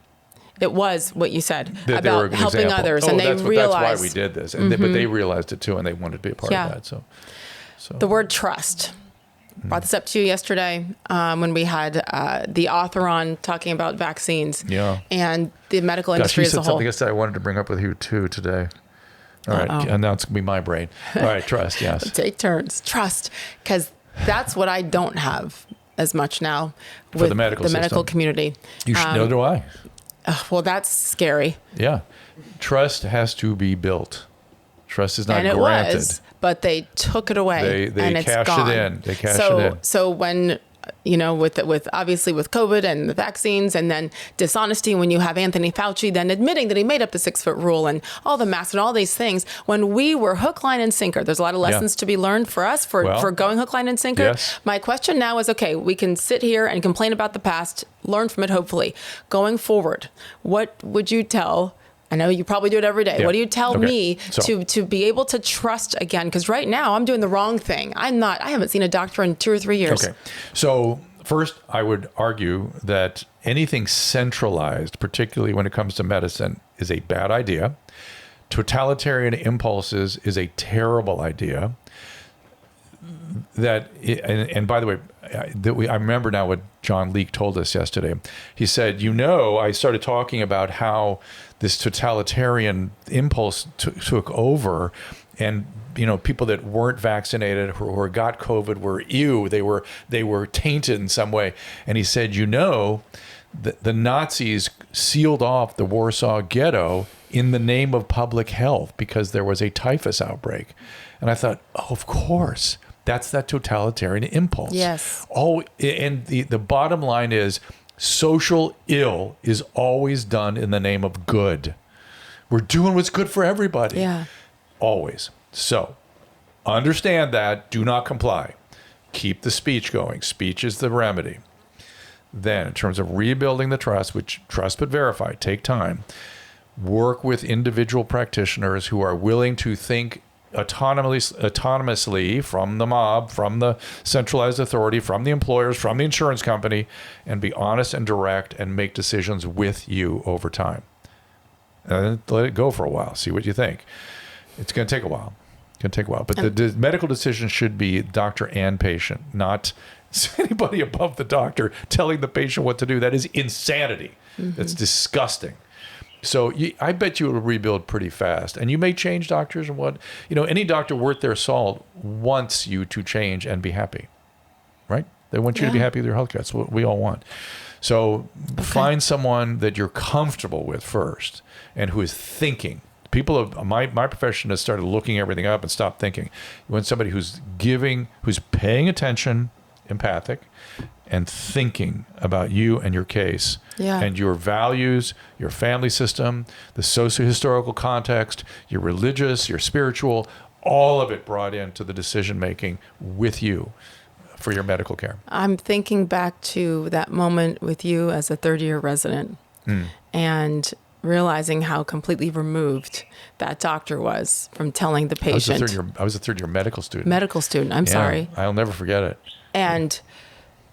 It was what you said about helping others, and they realized that's why we did this. And but they realized it too, and they wanted to be a part of that. So the word trust. Brought this up to you yesterday when we had the author on talking about vaccines and the medical industry as a whole. Something else that I wanted to bring up with you too today. All right, and now it's gonna be my brain. All right, trust. Yes, take turns. Trust, because that's what I don't have as much now with for the medical community. You should know. Do I? Well, that's scary. Yeah. Trust has to be built. Trust is not and it granted. Was, but they took it away and it's cashed gone. it in. They cashed it in. So when, with obviously with COVID and the vaccines and then dishonesty, when you have Anthony Fauci then admitting that he made up the 6-foot rule and all the masks and all these things, when we were hook, line, and sinker, there's a lot of lessons to be learned for us for going hook, line, and sinker. Yes. My question now is, okay, we can sit here and complain about the past, learn from it, hopefully. Going forward, what would you tell, I know you probably do it every day. Yeah. What do you tell me to be able to trust again? Because right now I'm doing the wrong thing. I haven't seen a doctor in 2 or 3 years. Okay. So first, I would argue that anything centralized, particularly when it comes to medicine, is a bad idea. Totalitarian impulses is a terrible idea. And by the way, I remember now what John Leake told us yesterday. He said, I started talking about how this totalitarian impulse took over, and people that weren't vaccinated or got COVID were they were tainted in some way. And he said, the Nazis sealed off the Warsaw Ghetto in the name of public health because there was a typhus outbreak. And I thought, of course. That's that totalitarian impulse. Yes. And the bottom line is social ill is always done in the name of good. We're doing what's good for everybody. Yeah. Always. So understand that. Do not comply. Keep the speech going. Speech is the remedy. Then in terms of rebuilding the trust, which trust but verify, take time. Work with individual practitioners who are willing to think autonomously from the mob, from the centralized authority, from the employers, from the insurance company, and be honest and direct and make decisions with you over time. And let it go for a while. See what you think. It's going to take a while. But the medical decision should be doctor and patient, not anybody above the doctor telling the patient what to do. That is insanity. That's disgusting. So I bet you will rebuild pretty fast. And you may change doctors and any doctor worth their salt wants you to change and be happy, right? They want you to be happy with your healthcare. That's what we all want. So find someone that you're comfortable with first and who is thinking. People of my profession has started looking everything up and stopped thinking. You want somebody who's paying attention, empathic, and thinking about you and your case and your values, your family system, the socio-historical context, your religious, your spiritual, all of it brought into the decision-making with you for your medical care. I'm thinking back to that moment with you as a third-year resident and realizing how completely removed that doctor was from telling the patient. I was a third-year medical student. I'm sorry. I'll never forget it. And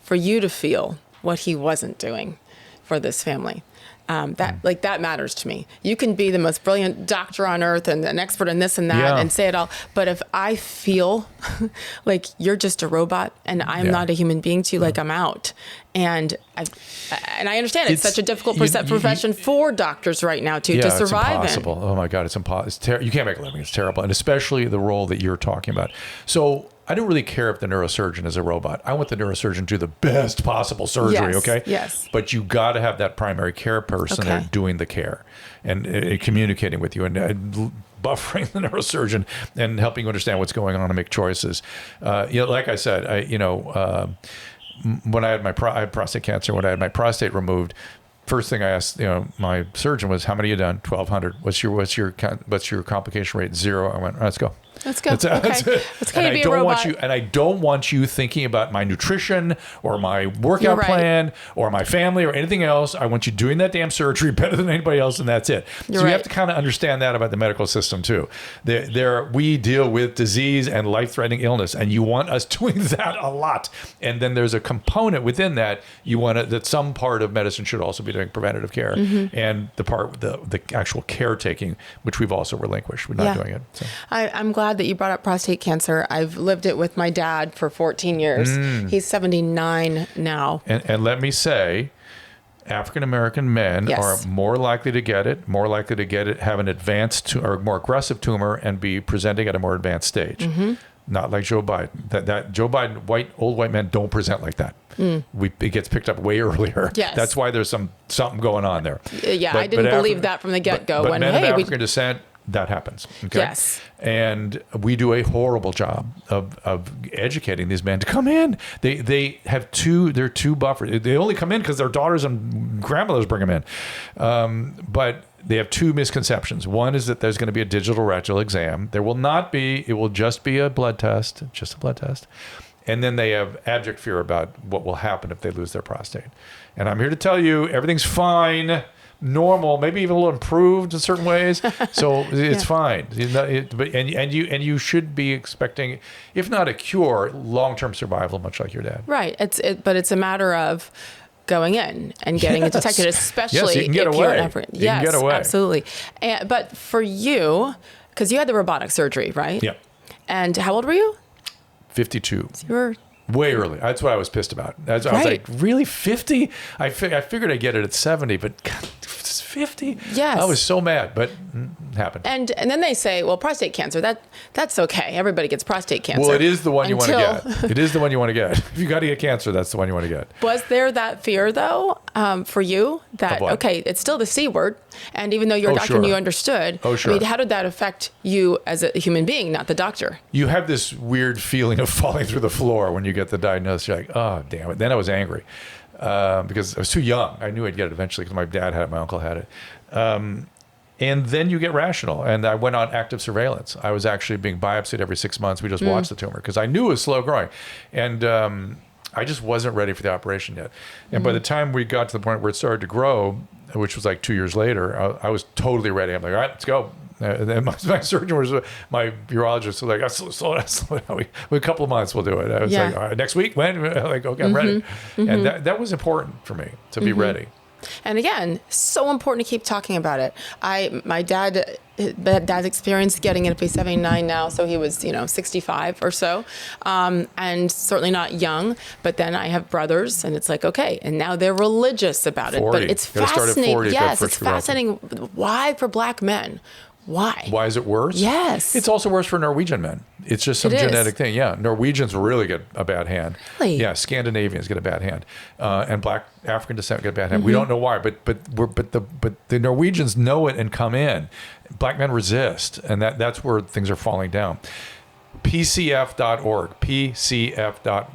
for you to feel what he wasn't doing for this family, that matters to me. You can be the most brilliant doctor on earth and an expert in this and that and say it all, but if I feel like you're just a robot and I'm not a human being to you, like I'm out. And I understand it's such a difficult profession for doctors right now to survive it's impossible. Oh my God, it's impossible. You can't make a living. It's terrible. And especially the role that you're talking about. So I don't really care if the neurosurgeon is a robot. I want the neurosurgeon to do the best possible surgery, okay? Yes. But you got to have that primary care person there doing the care and communicating with you and buffering the neurosurgeon and helping you understand what's going on and make choices. Like I said, when I had prostate cancer, when I had my prostate removed, first thing I asked, my surgeon was, "How many have you done?" 1,200. What's your complication rate? 0. I went, let's go. Let's go. It's okay to be a robot. I don't want you thinking about my nutrition or my workout plan or my family or anything else. I want you doing that damn surgery better than anybody else, and that's it. You have to kind of understand that about the medical system too. We deal with disease and life-threatening illness, and you want us doing that a lot. And then there's a component within that you want that some part of medicine should also be doing preventative care, and the actual caretaking, which we've also relinquished. We're not doing it. So. I'm glad that you brought up prostate cancer. I've lived it with my dad for 14 years. He's 79 now. And let me say, African-American men are more likely to get it, have an advanced or more aggressive tumor and be presenting at a more advanced stage. Not like Joe Biden. That Joe Biden, old white men don't present like that. It gets picked up way earlier. Yes. That's why there's something going on there. I didn't believe that from the get-go. But men of African descent, that happens. Okay? Yes. And we do a horrible job of educating these men to come in. They're too buffered. They only come in because their daughters and grandmothers bring them in. But they have two misconceptions. One is that there's going to be a digital rectal exam. There will not be. It will just be a blood test. Just a blood test. And then they have abject fear about what will happen if they lose their prostate. And I'm here to tell you, everything's fine. Normal, maybe even a little improved in certain ways. So it's fine. And you should be expecting, if not a cure, long-term survival, much like your dad. Right. But it's a matter of going in and getting it detected, especially you can get away. Yes, you can get away. Absolutely. But for you, because you had the robotic surgery, right? Yeah. And how old were you? 52. So you were way early. That's what I was pissed about. I was like, really, 50? I figured I'd get it at 70, but God, 50? Yes. I was so mad, but it happened. And then they say, well, prostate cancer, that's okay. Everybody gets prostate cancer. Well, it is the one you want to get. It is the one you want to get. If you got to get cancer, that's the one you want to get. Was there that fear, though, for you? That, okay, it's still the C word. And even though you're a doctor and you understood, I mean, how did that affect you as a human being, not the doctor? You have this weird feeling of falling through the floor when you get the diagnosis. You're like, oh, damn it. Then I was angry because I was too young. I knew I'd get it eventually because my dad had it, my uncle had it. And then you get rational. And I went on active surveillance. I was actually being biopsied every 6 months. We just watched the tumor because I knew it was slow growing. And I just wasn't ready for the operation yet. And by the time we got to the point where it started to grow, which was like 2 years later, I was totally ready. I'm like, all right, let's go. And then my surgeon was, my urologist was like, slow down. We a couple of months, we'll do it. I was like, all right, next week? When? Like, okay, I'm ready. And that was important for me to be ready. And again, so important to keep talking about it. My dad's experience getting it, he's 79 now, so he was, 65 or so, and certainly not young. But then I have brothers, and it's like, okay, and now they're religious about it. 40. But it's fascinating. Yes, it's fascinating. Why for Black men? Why? Why is it worse? Yes. It's also worse for Norwegian men. It's just some genetic thing. Yeah, Norwegians really get a bad hand. Really? Yeah, Scandinavians get a bad hand, and Black African descent get a bad hand. We don't know why, but the Norwegians know it and come in. Black men resist, and that's where things are falling down. PCF.org, PCF.org,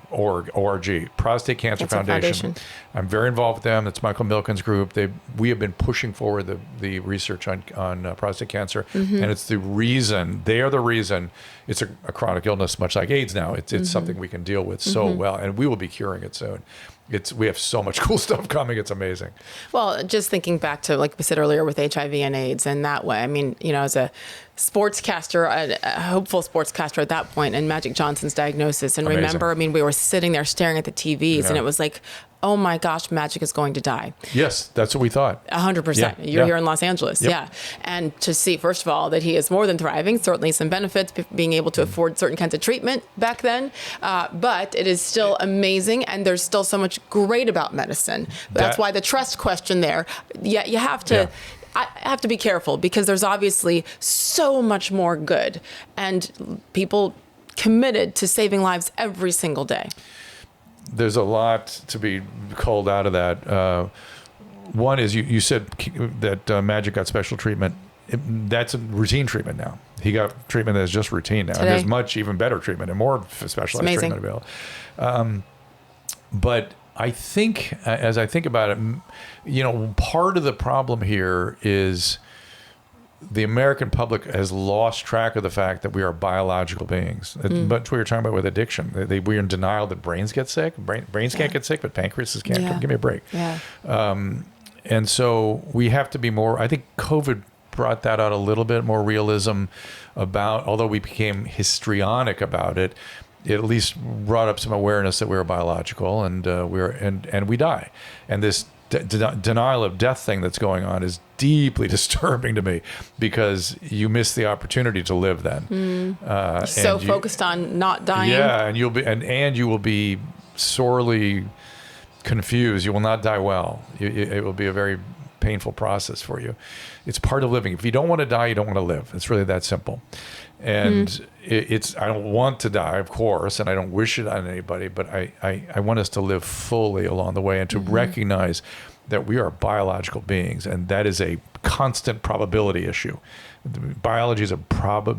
Prostate Cancer Foundation. I'm very involved with them. It's Michael Milken's group. We have been pushing forward the research on prostate cancer, and it's the reason, they are the reason it's a chronic illness, much like AIDS now. It's something we can deal with so well, and we will be curing it soon. We have so much cool stuff coming. It's amazing. Well, just thinking back to, like we said earlier, with HIV and AIDS and that way, I mean, as a sportscaster, a hopeful sportscaster at that point, and Magic Johnson's diagnosis. And amazing. remember, I mean, we were sitting there staring at the TVs and it was like, oh my gosh, Magic is going to die. Yes, that's what we thought. 100%. Yeah. You're here in Los Angeles. Yep. Yeah. And to see, first of all, that he is more than thriving, certainly some benefits, being able to afford certain kinds of treatment back then. But it is still amazing. And there's still so much great about medicine. That's why the trust question there, you have to... Yeah. I have to be careful because there's obviously so much more good and people committed to saving lives every single day. There's a lot to be culled out of that. One is you said that Magic got special treatment. That's a routine treatment now. He got treatment that's just routine now. And there's much even better treatment and more specialized treatment available. But I think, as I think about it, part of the problem here is the American public has lost track of the fact that we are biological beings. That's what you're talking about with addiction. We're in denial that brains get sick. Brains can't get sick, but pancreases can't. Give me a break. Yeah. And so we have to be more, I think COVID brought that out a little bit more realism about, although we became histrionic about it, it at least brought up some awareness that we were biological and we die. And this denial of death thing that's going on is deeply disturbing to me because you miss the opportunity to live then. So focused on not dying. Yeah, and you'll be and you will be sorely confused. You will not die well. It will be a very painful process for you. It's part of living. If you don't want to die, you don't want to live. It's really that simple. And I don't want to die, of course, and I don't wish it on anybody, but I want us to live fully along the way and to recognize that we are biological beings, and that is a constant probability issue. Biology is a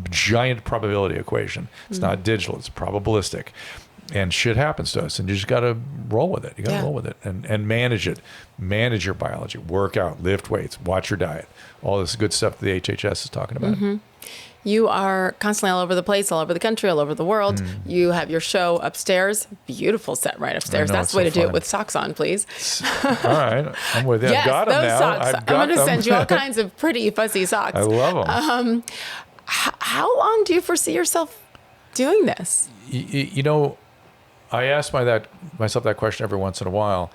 giant probability equation. It's not digital, it's probabilistic. And shit happens to us, and you just got to roll with it. You got to roll with it and manage it. Manage your biology. Work out, lift weights, watch your diet. All this good stuff that the HHS is talking about. You are constantly all over the place, all over the country, all over the world. You have your show upstairs. Beautiful set right upstairs. That's the way to do it with socks on, please. All right. I'm with you. Yes, I've got them those now. socks. I'm going to send you all kinds of pretty, fuzzy socks. I love them. How long do you foresee yourself doing this? I ask myself that question every once in a while.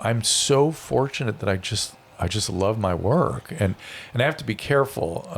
I'm so fortunate that I just love my work, and I have to be careful.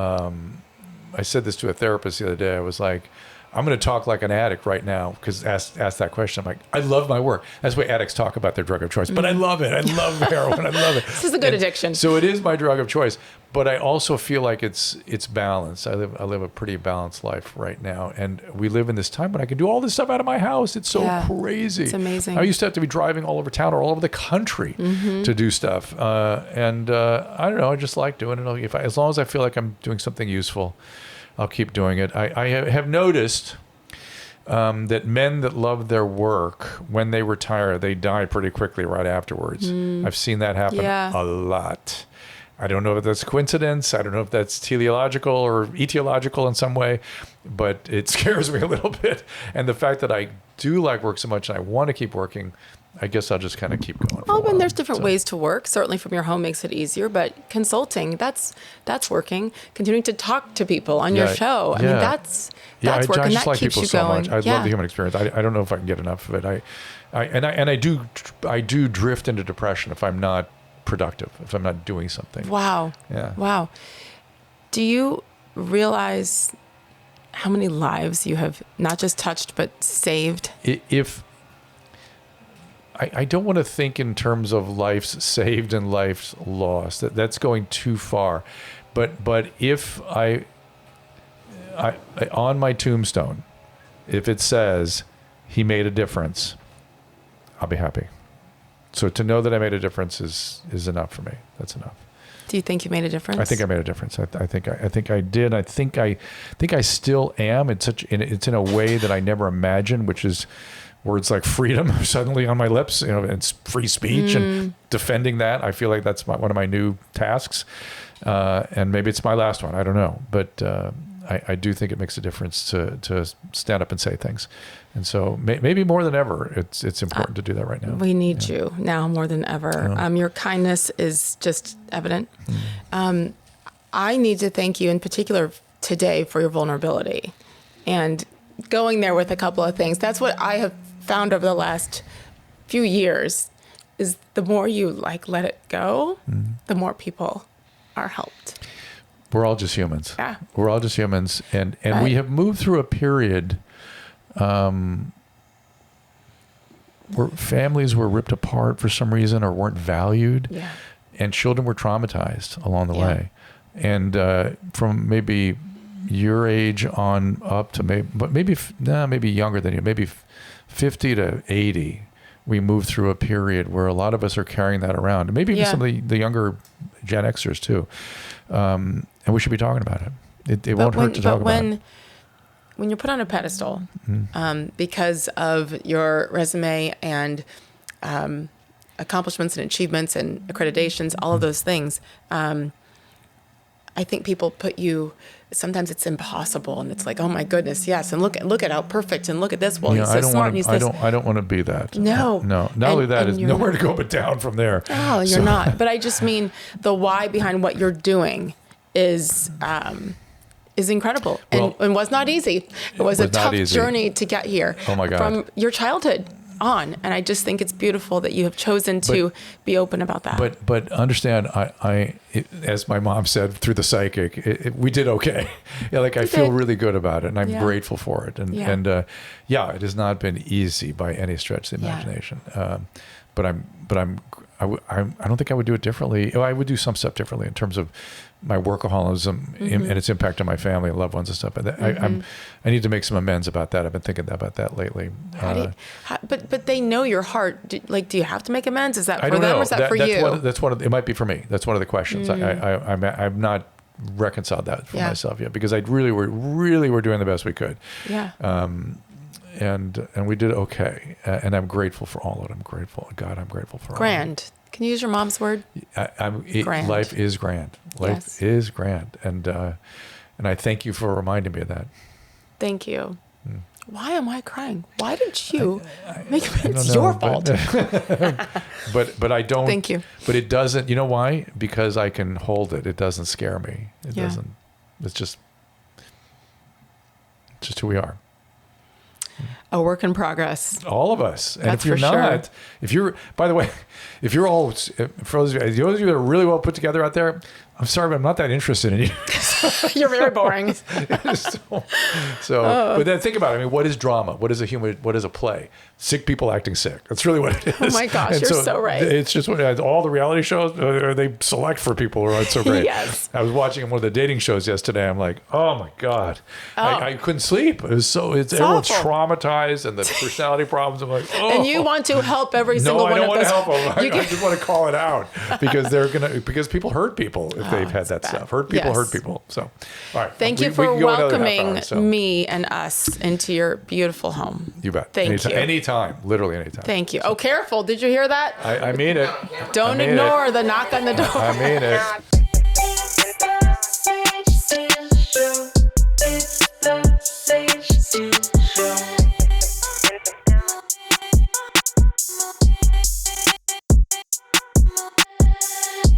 I said this to a therapist the other day. I was like, I'm going to talk like an addict right now because ask that question. I'm like, I love my work. That's the way addicts talk about their drug of choice. But I love it. I love heroin. I love it. This is a good addiction. So it is my drug of choice. But I also feel like it's balanced. I live a pretty balanced life right now, and we live in this time when I can do all this stuff out of my house. It's so crazy. It's amazing. I used to have to be driving all over town or all over the country to do stuff, and I don't know. I just like doing it. As long as I feel like I'm doing something useful, I'll keep doing it. I have noticed that men that love their work, when they retire, they die pretty quickly right afterwards. I've seen that happen a lot. I don't know if that's coincidence. I don't know if that's teleological or etiological in some way, but it scares me a little bit. And the fact that I do like work so much and I want to keep working, I guess I'll just kind of keep going. And there's different ways to work. Certainly from your home makes it easier, but consulting, that's working. Continuing to talk to people on your show. I mean, that's working. I just that like keeps people you so going. much. I love the human experience. I don't know if I can get enough of it. I do drift into depression if I'm not productive, if I'm not doing something. Wow. Yeah. Wow. Do you realize how many lives you have not just touched, but saved? If I don't want to think in terms of lives saved and lives lost. That's going too far. But if I on my tombstone, if it says he made a difference, I'll be happy. So to know that I made a difference is enough for me. That's enough. Do you think you made a difference? I think I made a difference. I think I did. I think I still am. It's in a way that I never imagined, which is words like freedom are suddenly on my lips. It's free speech and defending that. I feel like that's one of my new tasks, and maybe it's my last one. I don't know, but I do think it makes a difference to stand up and say things. And so maybe more than ever, it's important to do that right now. We need you now more than ever. Your kindness is just evident. I need to thank you in particular today for your vulnerability and going there with a couple of things. That's what I have found over the last few years is the more you let it go, the more people are helped. We're all just humans. Yeah. We're all just humans. And we have moved through a period where families were ripped apart for some reason or weren't valued. Yeah. And children were traumatized along the way. And from maybe your age on up to maybe younger than you, maybe 50 to 80, we moved through a period where a lot of us are carrying that around. Maybe even some of the younger Gen Xers too. And we should be talking about it. It won't hurt to talk about it. When you're put on a pedestal because of your resume and accomplishments and achievements and accreditations, all of those things, I think people put you. Sometimes it's impossible, and it's like, oh my goodness, yes, and look at how perfect, and look at this. Well, he's so smart. I don't want to be that. No. Not only that, is nowhere to go but down from there. Oh, you're not. But I just mean the why behind what you're doing is incredible, and was not easy. It was a tough journey to get here. Oh my God. From your childhood on, and I just think it's beautiful that you have chosen to be open about that. But understand, I as my mom said through the psychic, we did okay. I feel really good about it, and I'm grateful for it. And it has not been easy by any stretch of the imagination. But I don't think I would do it differently. I would do some stuff differently in terms of my workaholism and its impact on my family and loved ones and stuff. I need to make some amends about that. I've been thinking about that lately. But they know your heart. Do you have to make amends? Is that for them or is that for you? That's one of. It might be for me. That's one of the questions. I'm not reconciled that for myself yet because we were doing the best we could. Yeah. And we did okay. And I'm grateful for all of it. I'm grateful. God, I'm grateful for all of it. Grand. Can you use your mom's word? Grand. Life is grand. Life is grand. And I thank you for reminding me of that. Thank you. Why am I crying? Why did you make it? It's your fault. But I don't. Thank you. But it doesn't. You know why? Because I can hold it. It doesn't scare me. It doesn't. It's just who we are. A work in progress. All of us. And if you're not, by the way, if you're all, for those of you that are really well put together out there, I'm sorry, but I'm not that interested in you. You're very boring. But then think about it. I mean, what is drama? What is a play? Sick people acting sick. That's really what it is. Oh my gosh, and you're so right. It's just all the reality shows, they select for people who are so great. Yes. I was watching one of the dating shows yesterday. I'm like, oh my God. I couldn't sleep. It's everyone's traumatized and the personality problems. I'm like, oh. And you want to help every single one of those. No, I don't want to help them. I just want to call it out because people hurt people if they've had that stuff. Hurt people. So, all right. Thank you for welcoming me and us into your beautiful home. You bet. Thank you. Anytime. Literally anytime. Thank you. Oh, careful. Did you hear that? I mean it. Don't ignore the knock on the door. I mean it.